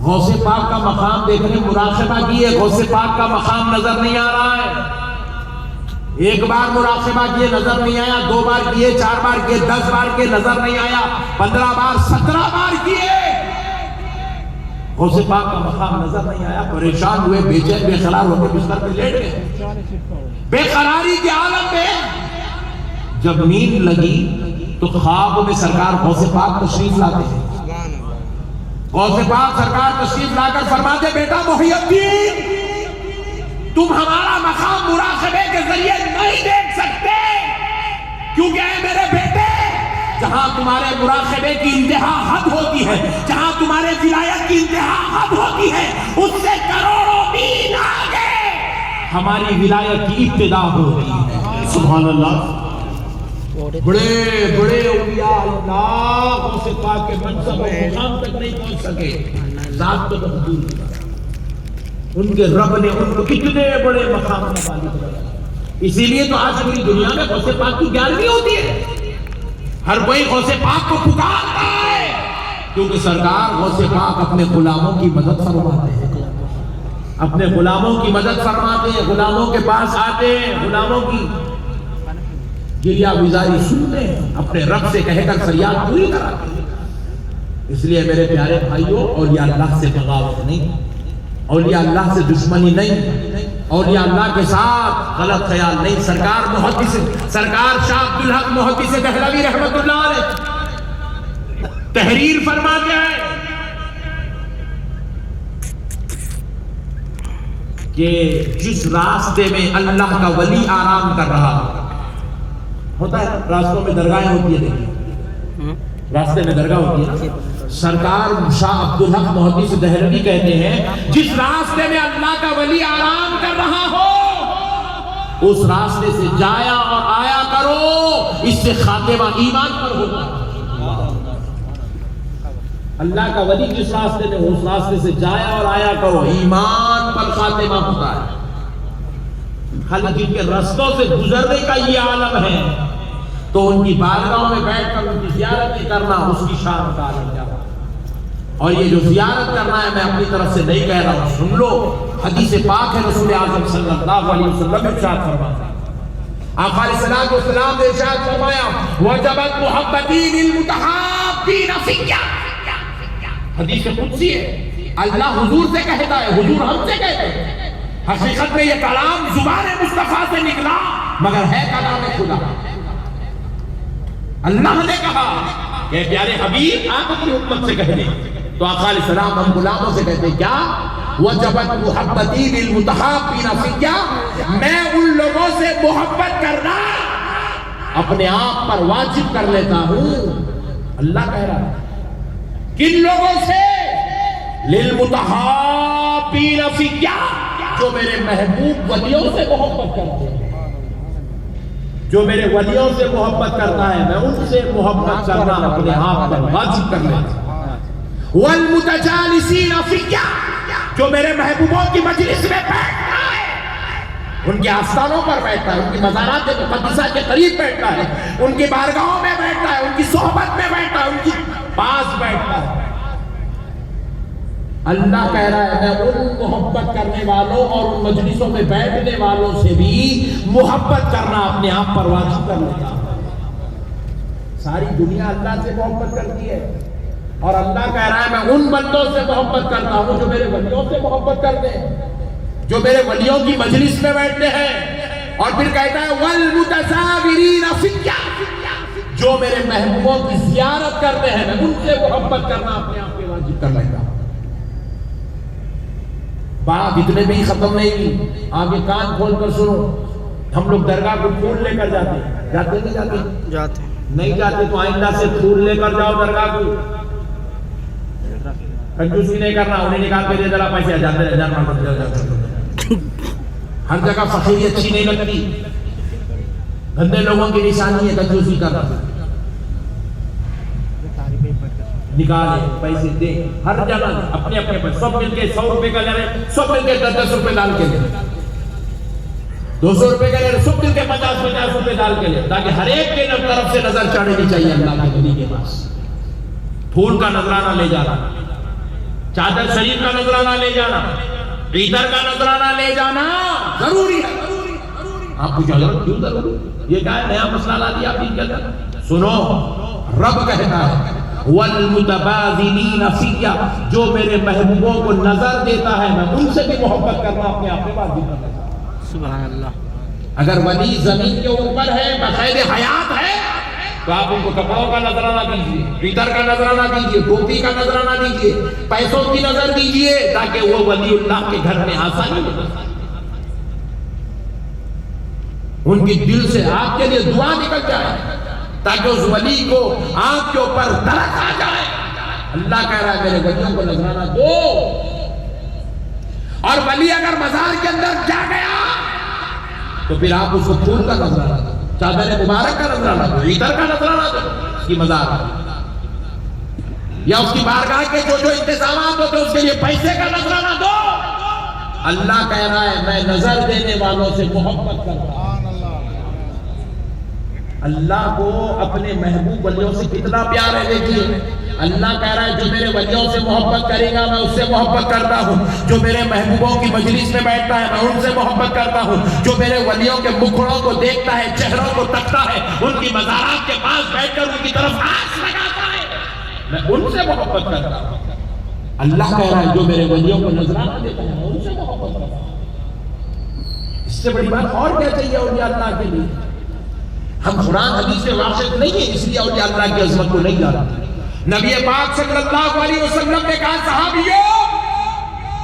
غوث پاک کا مقام دیکھنے مراقبہ کیے، غوث پاک کا مقام نظر نہیں آ رہا ہے۔ ایک بار مراقبہ کیے، نظر نہیں آیا، 2 بار کیے، 4 بار کیے، 10 بار کیے، نظر نہیں آیا، 15 بار، 17 بار کیے، غوث پاک کا مقام نظر نہیں آیا۔ پریشان ہوئے، بے چین بے قرار ہو کے بستر پہ لیٹ گئے، بے قراری کے عالم میں۔ جب نیند لگی تو خواب میں سرکار غوث پاک تشریف لاتے ہیں۔ غوث پاک سرکار تشریف لا کر فرماتے، بیٹا محی الدین، تم ہمارا مقام مراقبے کے ذریعے نہیں دیکھ سکتے، کیونکہ اے میرے بیٹے، جہاں تمہارے مراقبے کی انتہا حد ہوتی ہے، جہاں تمہارے ولایت کی انتہا حد ہوتی ہے، اس سے کروڑوں میل آگے ہماری ولایت کی ابتدا ہوتی ہے۔ سبحان اللہ۔ بڑے بڑے اولیاء اللہ غوث پاک کے منصب و مقام تک نہیں پہنچ سکے، ذات تو بہت دور کی بات ہے۔ ان کے رب نے ان کو کتنے بڑے مقام میں والی بنایا۔ اسی لیے تو آج پوری دنیا میں غوث پاک کی 11ویں ہوتی ہے، ہر کوئی غوث پاک کو پکارتا ہے، کیونکہ سرکار غوث پاک اپنے غلاموں کی مدد فرماتے ہیں، اپنے غلاموں کی مدد فرماتے ہیں، غلاموں کے پاس آتے ہیں، غلاموں کی گریہ گزاری سنتے ہیں، اپنے رب سے کہہ کر فریاد پوری کراتے ہیں۔ اس لیے میرے پیارے بھائیوں، اولیاء اللہ سے بغاوت نہیں، اولیاء اللہ سے دشمنی نہیں، اولیاء اللہ کے ساتھ غلط خیال نہیں۔ سرکار شاہ عبدالحق محدث دہلوی رحمۃ اللہ علیہ تحریر فرماتے ہیں کہ جس راستے میں اللہ کا ولی آرام کر رہا ہوتا ہے، راستوں میں درگاہیں ہوتی ہے، دیکھیں راستے میں درگاہ ہوتی ہے، سرکار شاہ عبدالحق محدث دہلوی کہتے ہیں جس راستے میں اللہ کا ولی آرام کر رہا ہو اس راستے سے جایا اور آیا کرو، اس سے خاتمہ ایمان پر ہوگا۔ اللہ کا ولی جس راستے میں اس راستے سے جایا اور آیا کرو، ایمان پر خاتمہ ہوتا ہے۔ خالق جن کے رستوں سے گزرنے کا یہ عالم ہے تو ان کی بارگاہوں میں بیٹھ کر ان کی زیارت کرنا اس کی شان کا عالم کیا ہے۔ اور یہ جو زیارت کرنا ہے میں اپنی طرف سے نہیں کہہ رہا ہوں، سن لو، حدیث پاک ہے، رسول اعظم صلی اللہ علیہ وسلم ارشاد فرماتے ہیں، آقا علیہ الصلوۃ والسلام نے ارشاد فرمایا وجبت محبتی للمتحابین فیّ، حدیث قدسی ہے، اللہ حضور سے کہتا ہے، حضور ہم سے کہتے ہیں۔ حقیقت میں یہ کلام زبان مصطفیٰ سے نکلا مگر ہے کلام خدا۔ اللہ نے کہا کہ پیارے حبیب آپ اپنی امت سے کہہ دیں، تو آقا علیہ السلام ہم غلاموں سے کہتے ہیں کیا؟ وجبت محبتی للمتحابین فیّ، میں ان لوگوں سے محبت کرنا اپنے آپ پر واجب کر لیتا ہوں۔ اللہ کہہ رہا ہے کن لوگوں سے؟ للمتحابین فیّ، جو میرے محبوب ولیوں سے محبت کرتے ہیں، جو میرے ولیوں سے محبت کرتا ہے میں ان سے محبت کرنا اپنے آپ پر واجب کر لیتا ہوں۔ والمتجالسین فیّ، جو میرے محبوبوں کی مجلس میں بیٹھتا ہے، ان کے آستانوں پر بیٹھتا ہے، ان کی مزارات مقدسہ کے قریب بیٹھتا ہے، ان کی بارگاہوں میں بیٹھتا ہے، ان کی صحبت میں بیٹھتا ہے، ان کی پاس بیٹھتا ہے، اللہ کہہ رہا ہے میں ان محبت کرنے والوں اور ان مجلسوں میں بیٹھنے والوں سے بھی محبت کرنا اپنے آپ پر واجب کر لیتا ہوں۔ ساری دنیا اللہ سے محبت کرتی ہے اور اللہ کہہ رہا ہے میں ان بندوں سے محبت کرتا ہوں جو میرے ولیوں سے محبت کرتے ہیں، جو میرے ولیوں کی مجلس میں بیٹھتے ہیں، اور پھر کہتا ہے والمتزاورین فیہ، جو میرے محبوبوں کی زیارت کرتے ہیں میں ان سے محبت کرنا اپنے آپ پہ واجب کر لیتا ہوں۔ بات اتنے میں ہی ختم نہیں ہوئی، آگے کان کھول کر سنو۔ ہم لوگ درگاہ کو پھول لے کر جاتے ہیں، جاتے نہیں جاتے؟ نہیں جاتے تو آئندہ سے پھول لے کر جاؤ درگاہ کو۔ کنجوسی نہیں کرنا، انہیں نکال کے دے ذرا پیسے، جاتے رہ جانا۔ ہر جگہ فقیری اچھی نہیں لگتی، گندے لوگوں کی نشانی ہے کنجوسی کرنا۔ نکالے پیسے دے، ہر جگہ اپنے اپنے پر سب مل کے 100 روپے کا لے رہے، سب مل کے 10-10 روپے ڈال کے لے، 200 روپے کا لے رہے، سب مل کے 50-50 روپے ڈال کے لے، تاکہ ہر ایک کے طرف سے نظر چڑھنی چاہیے اللہ کے ولی کے پاس۔ پھول کا نذرانہ لے جانا، چادر شریف کا نذرانہ لے جانا، عطر کا نذرانہ لے جانا ضروری ہے۔ آپ کو حضرت کیوں ضروری؟ یہ کیا ہے نیا مسئلہ لا دیا آپ کی کیا؟ سنو، رب کہتا ہے والمتبادلین فیہ، جو میرے محبوبوں کو نظر دیتا ہے میں ان سے بھی محبت کرنا اپنے آپ میں واجب کر دیتا ہوں۔ سبحان اللہ۔ اگر ولی زمین کے اوپر ہے، بقید حیات ہے، تو آپ ان کو کپڑوں کا نذرانہ دیجیے، عطر کا نذرانہ دیجیے، ٹوپی کا نذرانہ دیجیے، پیسوں کی نظر دیجیے، تاکہ وہ ولی اللہ کے گھر میں آسانی ہو، ان کی دل سے آپ کے لیے دعا نکل جائے، تاکہ اس ولی کو آپ کے اوپر ترس آ جائے۔ اللہ کہہ رہا ہے میرے ولیوں کو نذرانہ دو، اور ولی اگر مزار کے اندر جا گیا تو پھر آپ اس کو پھول کا نذرانہ دو، چادر مبارک کا نذرانہ دو، عطر کا نذرانہ دو، اس کی مزار یا اس کی بارگاہ کے جو انتظامات ہوتے اس کے لیے پیسے کا نذرانہ دو۔ اللہ کہہ رہا ہے میں نظر دینے والوں سے محبت کرتا ہوں۔ اللہ کو اپنے محبوب ولیوں سے کتنا پیار ہے، دیکھیے اللہ کہہ رہا ہے جو میرے ولیوں سے محبت کرے گا میں اس سے محبت کرتا ہوں، جو میرے محبوبوں کی مجلس میں بیٹھتا ہے میں ان سے محبت کرتا ہوں، جو میرے ولیوں کے مکھڑوں کو دیکھتا ہے، چہروں کو تکتا ہے، ان کی مزارات کے پاس بیٹھ کر ان کی طرف آنکھ لگاتا ہے، میں ان سے محبت کرتا ہوں۔ اللہ کہہ رہا ہے جو میرے ولیوں کو نذرانہ دیتا ہے میں ان سے محبت کرتا ہوں۔ اس سے بڑی بات اور کیا چاہیے اولیاء اللہ کے لیے؟ ہم قرآن حدیث سے واقف نہیں ہیں، اس لیے اولیاء اللہ کی عظمت کو نہیں جانتے۔ نبی پاک صلی اللہ علیہ وسلم نے کہا صحابیوں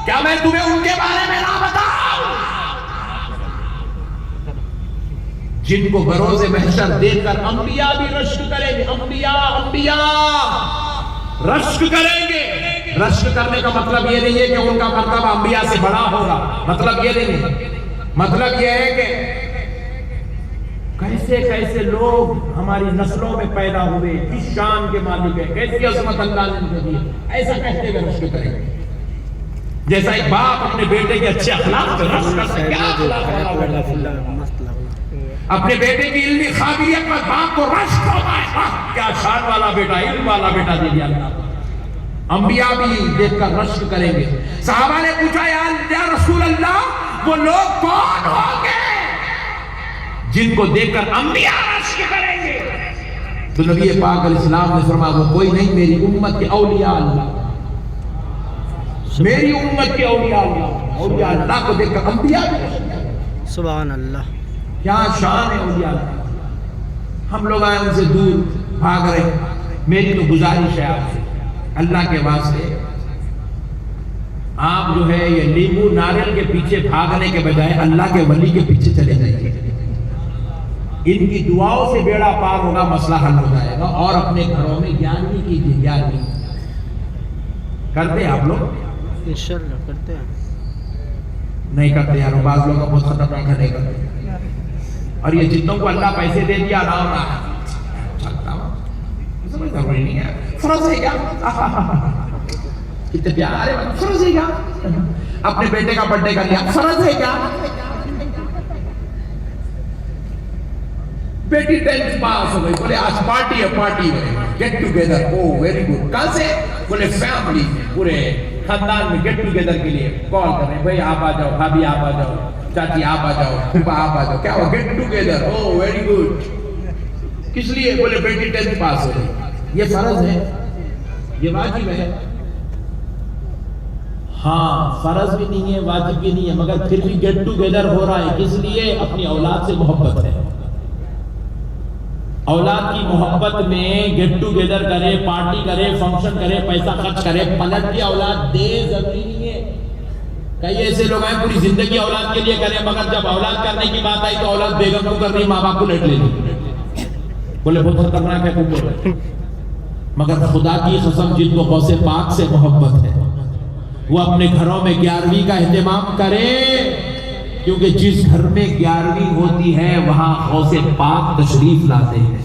کیا میں تمہیں ان کے بارے میں نہ بتاؤں جن کو بروز محشر دیکھ کر انبیاء بھی رشک کریں گے، انبیاء رشک کریں گے۔ رشک کرنے کا مطلب یہ نہیں ہے کہ ان کا مرتبہ انبیاء سے بڑا ہوگا، مطلب یہ نہیں ہے، مطلب یہ ہے کہ کیسے کیسے لوگ ہماری نسلوں میں پیدا ہوئے، کس شان کے مالک ہے، کیسی عظمت اللہ نے ان کو دی، ایسا کہتے ہوئے رشک کریں گے۔ جیسا ایک باپ اپنے بیٹے کے اچھے اخلاق پر رشک کرتا ہے، کیا اپنے بیٹے کی علمی قابلیت پر باپ کو رشک ہوتا ہے، کیا شان والا بیٹا، علم والا بیٹا دے دیا اللہ۔ انبیاء بھی دیکھ کر رشک کریں گے۔ صحابہ نے پوچھا یا رسول اللہ وہ لوگ کون ہوں گے جن کو دیکھ کر انبیاء رشک کریں گے؟ تو نبی پاک علیہ السلام نے فرمایا وہ کوئی نہیں، میری امت کے اولیاء اللہ، میری امت کے اولیاء اللہ، اولیاء اللہ کو دیکھ کر انبیاء بھی رشک کریں گے۔ سبحان اللہ، کیا شان ہے اولیاء اللہ۔ ہم لوگ آئے ان سے دور بھاگ رہے۔ میری تو گزارش ہے آپ سے، اللہ کے واسطے آپ جو ہے یہ لیمو ناریل کے پیچھے بھاگنے کے بجائے اللہ کے ولی کے پیچھے چلے جائیے، ان کی دعاؤں سے بیڑا پار ہوگا، مسئلہ حل ہو جائے گا۔ اور اپنے گھروں میں 11ویں کیجیے، 11ویں کرتے ہیں آپ لوگ؟ انشاءاللہ کرتے ہیں، نہیں کرتے یار، بعض لوگ بہت خطرناک ہے، نہیں کرتے۔ اور یہ جتنوں کو اللہ پیسے دے دیا آرام رہا چلتا ہوں، سمجھ ضروری نہیں ہے، فرض ہے کیا؟ کتنے پیارے فرض ہے کیا؟ اپنے بیٹے کا برتھ ڈے کر لیا، فرض ہے کیا؟ بیٹی 10th پاس ہو گئی، بولے آج پارٹی ہے، گیٹ ٹوگیدر، او ویری گڈ، کہاں سے؟ بولے فیملی، پورے خاندان میں گیٹ ٹوگیدر کے لیے کال کر رہے ہیں، بھائی آپ آ جاؤ، بھابھی آپ آ جاؤ، چاچی آپ آ جاؤ، پھوپھا آپ آ جاؤ، کیا ہوا؟ گیٹ ٹوگیدر، او ویری گڈ، کس لیے؟ بولے بیٹی 10th پاس ہو گئی۔ یہ فرض ہے، یہ واجب ہے؟ ہاں، فرض بھی نہیں ہے، واجب بھی نہیں ہے، مگر پھر بھی گیٹ ٹوگیدر ہو رہا ہے، کس لیے؟ اپنی اولاد سے محبت ہے، اولاد کی محبت میں گیٹ ٹوگیدر کرے، پارٹی کرے، فنکشن کرے، پیسہ خرچ کرے، پلٹ کے اولاد دے، ضروری نہیں ہے۔ کئی ایسے لوگ ہیں پوری زندگی اولاد کے لیے کریں، مگر جب اولاد کرنے کی بات آئی تو اولاد بیگم کو کر رہی، ماں باپ کو لٹ لے لی، بولے بہت خطرناک ہے کچھ۔ مگر خدا کی قسم، جن کو غوث پاک سے محبت ہے وہ اپنے گھروں میں 11ویں کا اہتمام کرے، کیونکہ جس گھر میں 11ویں ہوتی ہے وہاں غوث پاک تشریف لاتے ہیں۔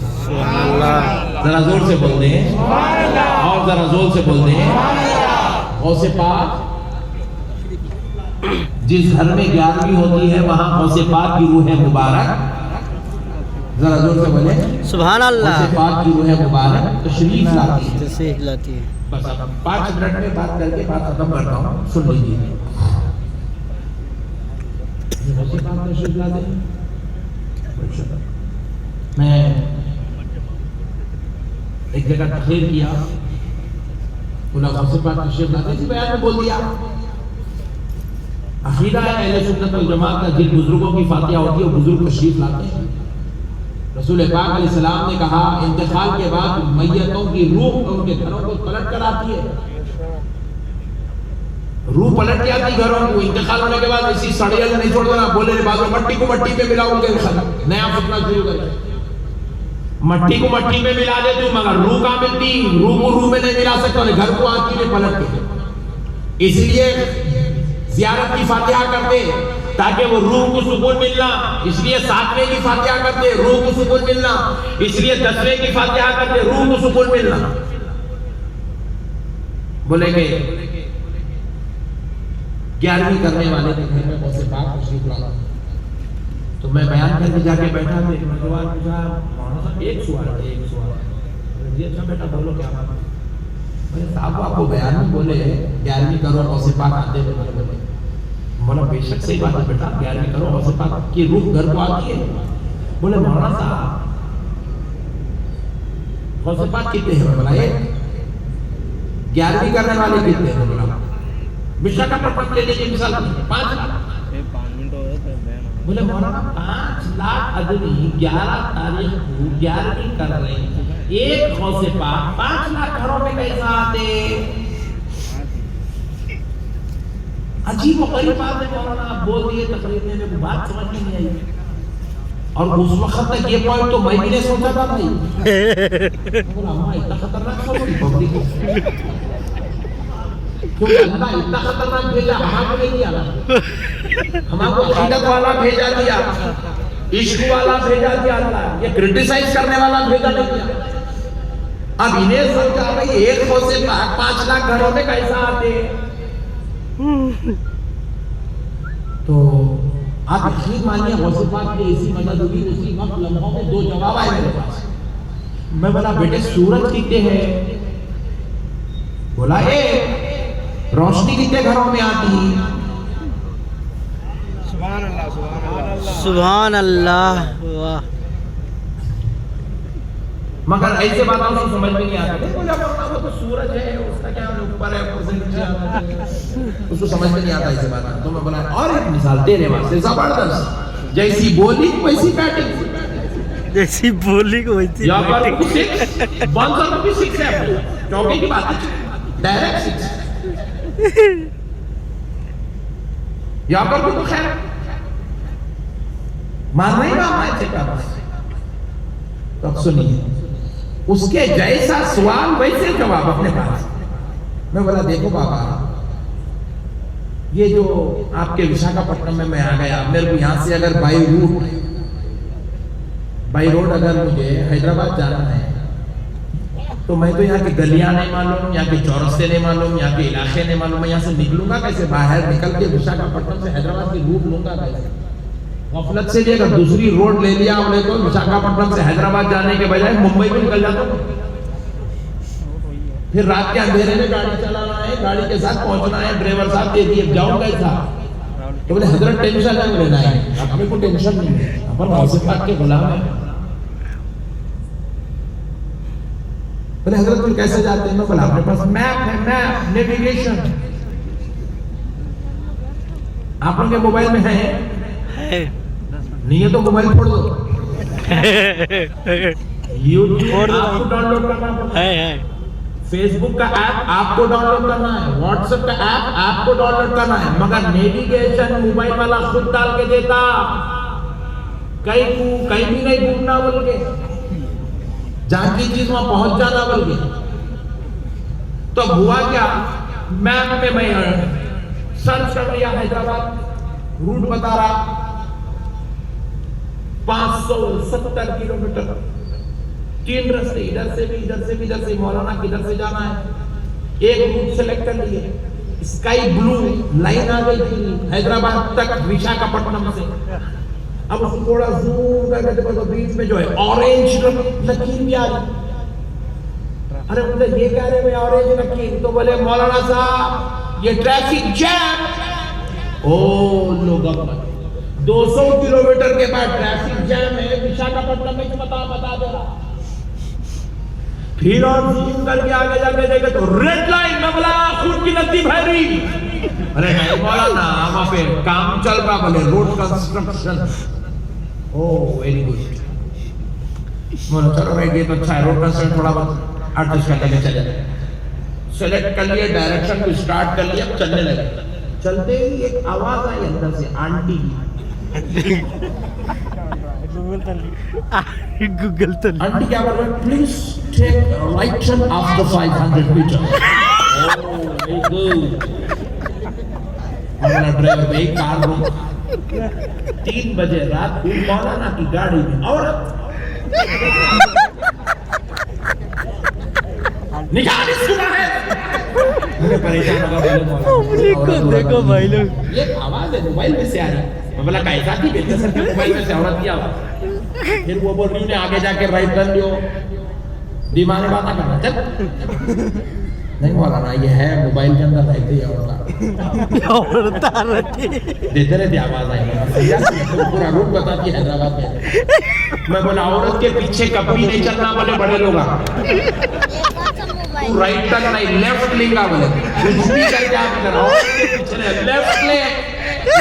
ذرا زور سے بول دیں، اور ذرا زور سے بول دیں، غوث پاک جس گھر میں 11ویں ہوتی ہے وہاں غوث پاک کی روح مبارک، ذرا زور سے بولیں، سبحان اللہ، غوث پاک کی روح مبارک تشریف لاتی ہے۔ تشریف لاتی ہے۔ بس اب 5 منٹ میں بات کر کے بات ختم کرتا ہوں، سن لیجیے۔ میں ایک جگہ تقریر کیا، بولا غوث پاک تشریف لاتے، اسی بیان میں بول دیا، عقیدہ ہے اہل سنت والجماعت کا، جن بزرگوں کی فاتحہ ہوتی ہے وہ بزرگ تشریف لاتے ہیں۔ رسول پاک علیہ السلام نے کہا انتقال کے بعد میتوں کی روح ان کے گھروں کو پلٹ کر آتی ہے، روح پلٹ کے آتی گھروں کو، انتقال ہونے کے بعد اسی سڑیل نہیں چھوڑ دینا، بولے بعض مٹی کو مٹی پہ ملاؤ گے، نیا فتنہ شروع کرے، مٹی کو مٹی پہ ملا دے تو، مگر روح کہاں ملتی؟ روح کو روح میں نہیں ملا سکتا، گھر کو آتی ہے پلٹ کے۔ اس لیے زیارت کی فاتحہ کرتے تاکہ وہ روح کو سکون ملنا، اس لیے 7ویں کی فاتحہ کرتے روح کو سکون ملنا، اس لیے 10ویں کی فاتحہ کرتے روح کو سکون ملنا۔ بولیں گے 11ویں کرنے والے کے گھر میں غوث پاک تشریف لاتا، تو میں بیان کر کے جا کے بیٹھا، ایک نوجوان پوچھا، مولانا صاحب ایک سوال ہے، ایک سوال ہے، اچھا بیٹا بولو کیا بات ہے؟ میں صاحب آپ کو بیان میں بولے 11ویں کرو غوث پاک آتے ہیں، مولا بے شک صحیح بات ہے بیٹا، 11ویں کرو غوث پاک کی روح گھر کو آتی ہے۔ بولے مولانا صاحب غوث پاک کتنے ہیں؟ بولا 11ویں کرنے والے کتنے ہیں؟ بولا وشاکھاپٹنم لے لیجیے مثال 5 لاکھ۔ بولے مولانا 5 لاکھ آدمی 11 تاریخ کو 11ویں کر رہے ہیں، ایک غوث پاک 5 لاکھ گھروں میں کیسا آتے؟ عجیب و غریب بات ہے مولانا، آپ بول دیے تقریر میں کو بات سمجھ میں نہیں آئی، اور اس وقت تک یہ پوائنٹ تو میں بھی نہیں سوچا تھا بھائی۔ بولا ہمارا اتنا خطرناک سوچ کیونکہ اللہ اتنا خطرناک بھیجا، ہمارا نہیں دیا، ہمارا عقیدت والا بھیجا دیا، عشق والا بھیجا دیا، اللہ یہ کرٹیسائز کرنے والا بھیجا دیا۔ اب انہیں سمجھا بھائی ایک غوث پاک 5 لاکھ گھروں میں کیسا آتے؟ تو آپ یقین مانیے غوث پاک کی ایسی مدد ہوئی، اسی وقت لمحوں میں 2 جواب آئے میرے پاس۔ میں بولا بیٹے سورج کتنے ہیں؟ بولا روشنی کتنے گھروں میں آتی؟ سبحان اللہ، واہ، مگر ایسے باتوں سے سمجھ میں نہیں آتی، وہ تو سورج ہے، اس کا کیا اوپر ہے، اس کو سمجھ میں نہیں آتا ایسے باتیں۔ تو میں بولا اور ایک مثال تیرے واسطے زبردست، جیسی بولی ویسی بیٹنگ، جیسی بولی کو ویسی یہاں پر 6 بانسر بھی 6 ہے، چوکے کی بات ہے، ڈائریکٹ 6 یہاں پر بھی تو خیر مان رہی نا ہمارے سے کا بس۔ تو اب سنیے اس کے جیسا سوال ویسے جواب اپنے پاس۔ میں بولا دیکھو بابا، یہ جو آپ کے وشاکھاپٹنم میں آ گیا، میرے کو یہاں سے اگر بائی روڈ اگر مجھے حیدرآباد جانا ہے تو میں تو یہاں کی گلیاں نہیں معلوم, یہاں کے چورستے نہیں معلوم, یہاں کے علاقے نہیں معلوم, میں یہاں سے نکلوں گا کیسے, باہر نکل کے وشاکھاپٹنم سے حیدرآباد کی روٹ لوں گا کیسے. غفلت سے بھی اگر دوسری روڈ لے لیا ہم نے تو وشاکھاپٹنم سے حیدرآباد جانے کے بجائے ممبئی میں نکل جاتا ہوں. پھر رات کے اندھیرے میں گاڑی چلانا ہے, گاڑی کے ساتھ پہنچنا ہے, ڈرائیور صاحب دے دیے جاؤں گا ایسا. تو بولے حضرت ٹینشن ہے, بولے نہیں ہمیں کوئی ٹینشن نہیں ہے, اپن غوث پاک کے غلام ہیں. بولے حضرت تم کیسے جاتے ہیں؟ میں بولا اپنے پاس میپ ہے, میپ نیویگیشن. آپ لوگ کے موبائل میں ہے نہیں ہے تو موبائل پھوڑ دو. یوٹیوب آپ کو ڈاؤن لوڈ کرنا ہے, فیس بک کا ایپ آپ کو ڈاؤن لوڈ کرنا ہے, واٹس ایپ کا ایپ آپ کو ڈاؤن لوڈ کرنا ہے, مگر نیویگیشن موبائل والا خود ڈال کے دیتا. کہیں بھی نہیں گھومنا بول کے, جہاں کی چیز وہاں پہنچ جانا بول کے. تو ہوا کیا, میپ میں میں سرچ کر لیا حیدرآباد, روٹ بتا رہا 570 کلومیٹر, 3 راستے, ادھر سے بھی ادھر سے بھی ادھر سے, مولانا کدھر سے جانا ہے. ایک روٹ سلیکٹ کر لیے, اسکائی بلو لائن آ گئی تھی حیدرآباد تک وشاکھاپٹنم سے. اب اس کو تھوڑا زوم کر کے دیکھو تو بیچ میں جو ہے اورنج لکیر بھی آ رہی. ارے مجھے یہ کہہ رہے ہیں اورنج لکیر, تو بولے مولانا صاحب یہ ٹریفک جام. او لوگ 200 کلومیٹر کے بعد ٹریفک جام ہے وشاکھاپٹنم میں, بتا دے رہا. پھر اور زوم کر کے آگے جا کے دیکھے تو ریڈ لائن, میں بولا خود کی ندی بھری. ارے نہیں مولانا وہاں پہ کام چل رہا, بولے روڈ کنسٹرکشن. او ویری گڈ. مولانا چلو بھائی یہ تو اچھا ہے, روڈ کنسٹرکشن تھوڑا بہت ایڈجسٹ کر کے چلے. سلیکٹ کر لیے, ڈائریکشن کو اسٹارٹ کر لیا, چلنے لگے. چلتے ہی ایک آواز آئی اندر سے, آنٹی کی. گوگل تلی آنٹی کیا بول رہے ہیں, please take right turn after 500 metre. ہمارا ڈرائیور بھائی کار روک. 3 بجے رات کو مولانا کی گاڑی میں عورت, نکال اس کو باہر. مجھے پریشان ہوگا, دیکھو بھائی لوگ, یہ آواز ہے موبائل میں سے آ رہی. میں بولا کیسا تھی بیٹے سر کے موبائل میں سے عورت کی آواز. پھر وہ بول رہی ہے آگے جا کے رائٹ ٹرن لیو, دیوانے باتیں کرنا. چل نہیں مولانا یہ ہے موبائل کے اندر رہتی ہے عورت, دیتے رہتے آواز آئی, پورا روٹ بتاتی ہے حیدرآباد میں. میں بولا عورت کے پیچھے کبھی نہیں چلنا, بولے بڑے لوگ رائٹ ٹرن نہیں لیفٹ لے گا, بولے کچھ بھی کر کے آپ ادھر عورت کے پیچھے لیفٹ لے,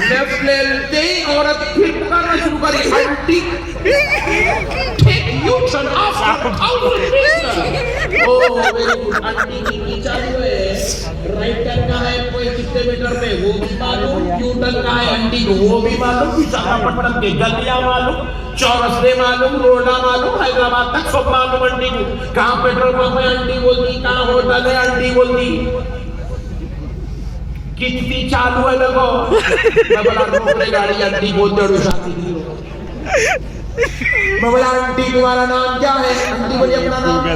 لیفٹ لیتے ہی عورت پھر پکارنا شروع کری, aunty take U turn after 1000 metre. Oh very good. Aunty کی چالو ہے, رائٹ ٹرن کا ہے کوئی کتنے میٹر پہ وہ بھی معلوم, یو ٹرن کا ہے آنٹی کو وہ بھی معلوم, وشاکھاپٹنم کے گلیاں معلوم, چورستے معلوم, روڈا معلوم, حیدرآباد تک سب معلوم. آنٹی کو کہاں پیٹرول پمپ ہے آنٹی بولتی, کہاں ہوٹل ہے آنٹی بولتی, کتنی چالو ہے لگو. میں بولا روک رہے گاڑی, آنٹی بولتے اور شادی نہیں ہو. میں بولا آنٹی تمہارا نام کیا ہے؟ آنٹی بولی اپنا نام ہے.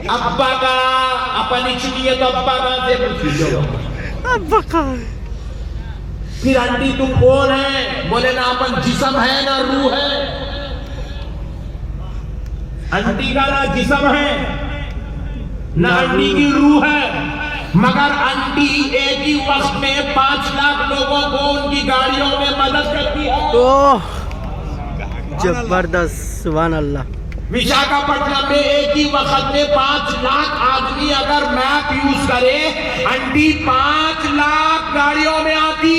ابا کا اپنی چھٹی ہے تو ابا کا سے پوچھی لو. ابا کا. پھر آنٹی تم کون ہے؟ بولے نہ اپن جسم ہے نہ روح ہے. آنٹی کا نہ جسم ہے نہ آنٹی کی روح ہے, مگر آنٹی ایک ہی وقت میں 5 لاکھ لوگوں کو ان کی گاڑیوں میں مدد کرتی ہے. زبردست, سبحان اللہ. وشاکھاپٹنم میں ایک ہی وقت میں 5 لاکھ آدمی اگر میپ یوز کرے, آنٹی 5 لاکھ گاڑیوں میں آتی,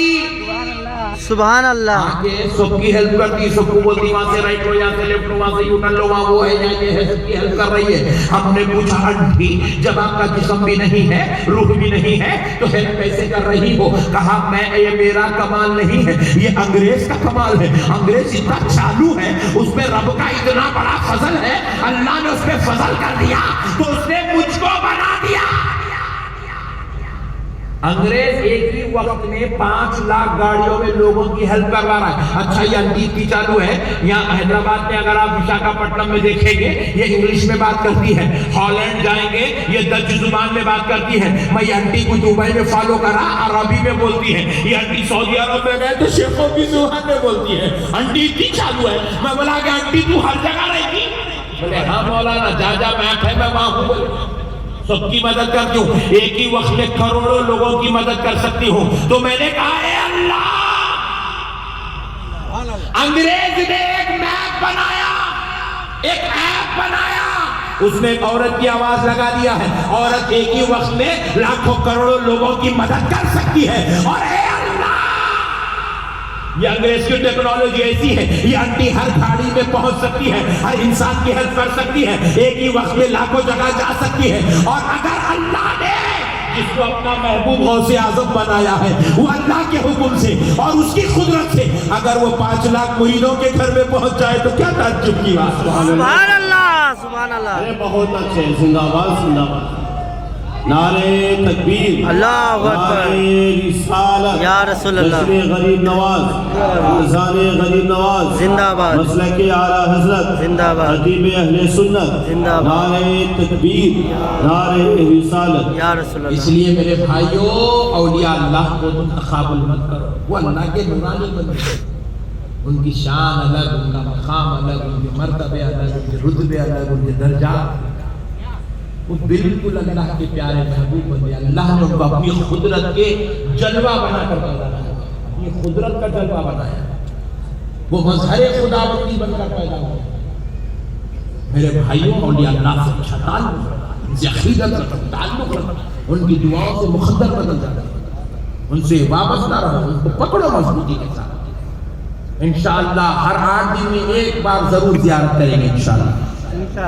سبحان اللہ. آگے سب کی ہیلپ کرتی, سب کو بولتی وہاں سے رائٹ ہو, یہاں سے لیفٹ ہو, وہاں سے یو ٹرن لو, وہاں وہ ہے یا یہ ہے, سب کی ہیلپ کر رہی ہے. ہم نے پوچھا آنٹی جب آپ کا جسم بھی نہیں ہے, روح بھی نہیں ہے, تو ہیلپ کیسے کر رہی ہو؟ کہا میں, یہ میرا کمال نہیں ہے, یہ انگریز کا کمال ہے. انگریز اتنا چالو ہے, اس میں رب کا اتنا بڑا فضل ہے, اللہ نے اس پہ فضل کر دیا تو اس نے مجھ کو بنا دیا. انگریز ایک ہی وقت میں 5 لاکھ گاڑیوں میں لوگوں کی ہیلپ کروا رہا ہے. اچھا یہ انگریزی چالو ہے. یہاں حیدرآباد میں اگر آپ وشاکھاپٹنم میں دیکھیں گے یہ انگلش میں بات کرتی ہے. ہالینڈ جائیں گے یہ ڈچ زبان میں بات کرتی ہے. میں یہ انٹی کو دبئی میں فالو کرا عربی میں بولتی ہے. یہ انٹی سعودی عرب میں گئے تو شیخوں کی زبان میں بولتی ہے. انٹی اتنی چالو ہے. میں بولا کہ انٹی تو ہر جگہ رہے گی؟ بولے ہاں مولانا جہاں جہاں میپ ہے میں وہاں ہوں. بولے سب کی مدد کرتی ہوں. ایک ہی وقت میں کروڑوں لوگوں کی مدد کر سکتی ہوں. تو میں نے کہا اے اللہ, انگریز نے ایک میپ بنایا, ایک ایپ بنایا, اس میں ایک عورت کی آواز لگا دیا ہے. عورت ایک ہی وقت میں لاکھوں کروڑوں لوگوں کی مدد کر سکتی ہے. اور اے اللہ, یہ انگریز کی ٹیکنالوجی ایسی ہے, یہ انٹی ہر گاڑی میں پہنچ سکتی ہے, ہر انسان کی ہیلپ کر سکتی ہے, ایک ہی وقت میں لاکھوں جگہ جا سکتی ہے. اور اگر اللہ نے جس کو اپنا محبوب غوث اعظم بنایا ہے وہ اللہ کے حکم سے اور اس کی قدرت سے اگر وہ 5 لاکھ مریدوں کے گھر میں پہنچ جائے تو کیا تعجب کی بات. سبحان اللہ, سبحان اللہ. ارے بہت اچھے, زندہ باد زندہ باد. نعرے تکبیر, اللہ اکبر, نعرے رسالت, یا رسول اللہ, نصر غریب نواز, رضان غریب نواز, زندہ باد, مسلک اعلیٰ حضرت, زندہ باد, خطیب اہل سنت, زندہ باد, نعرے تکبیر, نعرے رسالت. یا رسول اللہ. اس لیے میرے بھائیوں, اولیاء اللہ کو تم تقابل مت کرو. وہ اللہ کے نورانی بندے, ان کی شان الگ, ان کا مقام الگ, ان کے مرتبے الگ, ان کے رتبے الگ, ان کے درجات. وہ بالکل اللہ کے پیارے محبوب بندے. اللہ نے ان کو اپنی قدرت کے جلوہ بنا کر پیدا کیا, اپنی قدرت کا جلوہ بنایا. وہ مظہر خداوندی بن کر پیدا ہوئے. میرے بھائیوں, اولیاء اللہ سے اچھا تعلق رکھو, ان سے عقیدت رکھو, تعلق رکھو, ان کی دعاؤں سے مقدر بدل جاتا ہے. ان سے وابستہ رہو, ان کو پکڑو مضبوطی کے ساتھ. انشاءاللہ ہر 8 دن میں ایک بار ضرور زیارت کریں گے. انشاءاللہ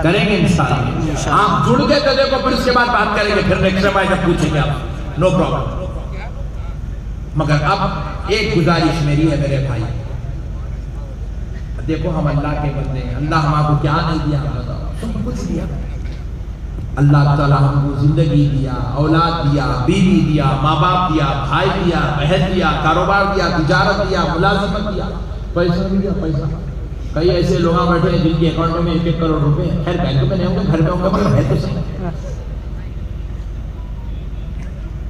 کریں گے. انشاءاللہ آپ جڑ کے تو دیکھو, پھر اس کے بعد بات کریں گے. پھر نیکسٹ ٹائم جب پوچھیں گے آپ, نو پرابلم. مگر اب ایک گزارش میری ہے میرے بھائی, دیکھو ہم اللہ کے بندے ہیں. اللہ ہم کو کیا نہیں دیا, بتاؤ, سب کچھ دیا. اللہ تعالیٰ ہم کو زندگی دیا, اولاد دیا, بیوی دیا, ماں باپ دیا, بھائی دیا, بہن دیا, کاروبار دیا, تجارت دیا, ملازمت دیا, پیسہ بھی دیا. پیسہ کئی ایسے لوگ بیٹھے ہیں جن کے اکاؤنٹ میں 1-1 کروڑ روپے, خیر بینک میں نہیں ہوں گے, گھر میں ہوں گے, مگر ہے تو صحیح.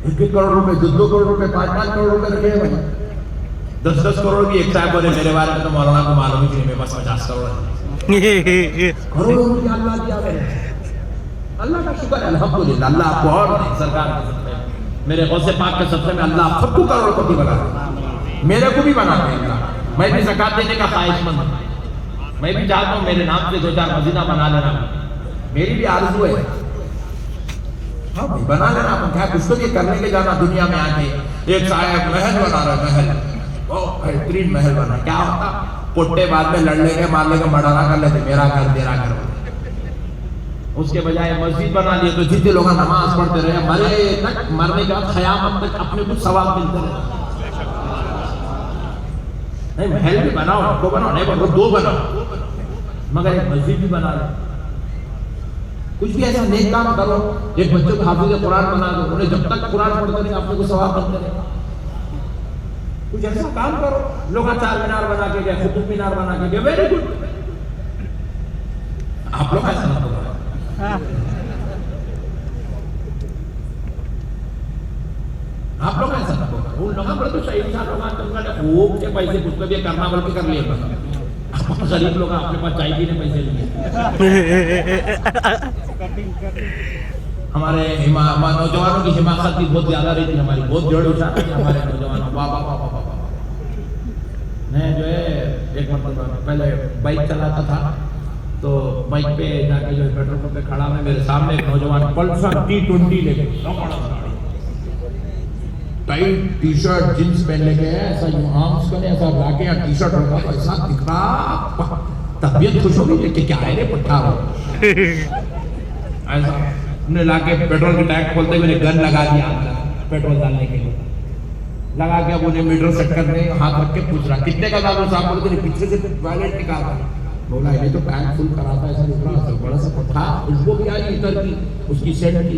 1-1 کروڑ روپے, 2-2 کروڑ روپے, 5-5 کروڑ روپے رکھے ہیں بھائی. 10-10 کروڑ بھی. ایک صاحب بولے میرے بارے میں تو مولانا کو معلوم ہی نہیں, میرے پاس 50 کروڑ ہے. کروڑوں روپے اللہ دیا ہے. اللہ کا شکر ہے, الحمدللہ. اللہ آپ کو اور سرکار کے صدقے, میرے غوث پاک کے صدقے میں اللہ آپ سب کو کروڑ پتی بنا دے, میرے کو بھی بنا دے اللہ. میں بھی زکات دینے کا خواہش مند ہوں. میں بھی چاہتا ہوں میرے نام سے 2-4 مدینہ بنا لینا, میری بھی آرزو ہے. ہاں بھائی بنا لینا. کیا کچھ تو یہ کرنے کے جانا دنیا میں آ کے. ایک صاحب محل بنا رہا ہے, محل بہت بہترین محل بنا. کیا ہوتا, پٹے بعد میں لڑ لے کے, مار لے کے, مڈرا کر لیتے, میرا گھر تیرا گھر. اس کے بجائے مسجد بنا لیے تو جتنے لوگ نماز پڑھتے رہے, مرے تک, مرنے کے بعد قیامت تک اپنے کچھ ثواب ملتے رہے. نہیں محل بھی بناؤ, کو بناؤ, نہیں بناؤ, 2 بناؤ, مگر ایک مسجد بھی بنا لیں. کچھ بھی ایسا نیک کام کرو. ایک بچوں کو حافظ قرآن بنا دو, انہیں جب تک قرآن پڑھتے رہے اپنے کو ثواب ملتے رہے. کچھ ایسا کام کرو. لوگ 4 مینار بنا کے گئے, قطب مینار بنا کے گئے, ویری گڈ. آپ لوگ ایسا نہ کرو. آپ لوگ ایسا نہ کرو. وہ لوگ بڑے تو صحیح انسان لوگ خوب کے پیسے کچھ کو بھی کرنا بلکہ کر لیے. غریب لوگ اپنے پاس چائے پینے پیسے لیے. ہمارے نوجوانوں کی حماقت بھی بہت زیادہ رہی تھی. ہماری بہت جوڑ اٹھا تھی ہمارے نوجوانوں. واہ میں جو ہے ایک مرتبہ پہلے بائک چلاتا تھا, تو بائک پہ جا کے جو پیٹرول پمپ پہ کھڑا میں, میرے سامنے ایک نوجوان پلسر T20 لے کے, ٹائٹ ٹی شرٹ جینس پہن لے کے, ایسا یوں آرمز کرے, ایسا لا کے ٹی شرٹ رکھا, ایسا دکھ رہا, طبیعت خوش ہو گئی کہ کیا ہے رے پٹھا ہو. ایسا انہیں لا کے پیٹرول کی ٹینک کھولتے ہوئے گن لگا دیا پیٹرول ڈالنے کے لیے. لگا کے اب انہیں میٹر سیٹ کرنے, ہاتھ رکھ کے پوچھ رہا کتنے کا دام. صاحب بولتے پیچھے سے وائلٹ نکالا. بولا یہ تو ٹینک فل کرا تھا, ایسا دکھ رہا, بڑا سا پٹھا. اس کو بھی آئی ادھر کی, اس کی سیٹ کی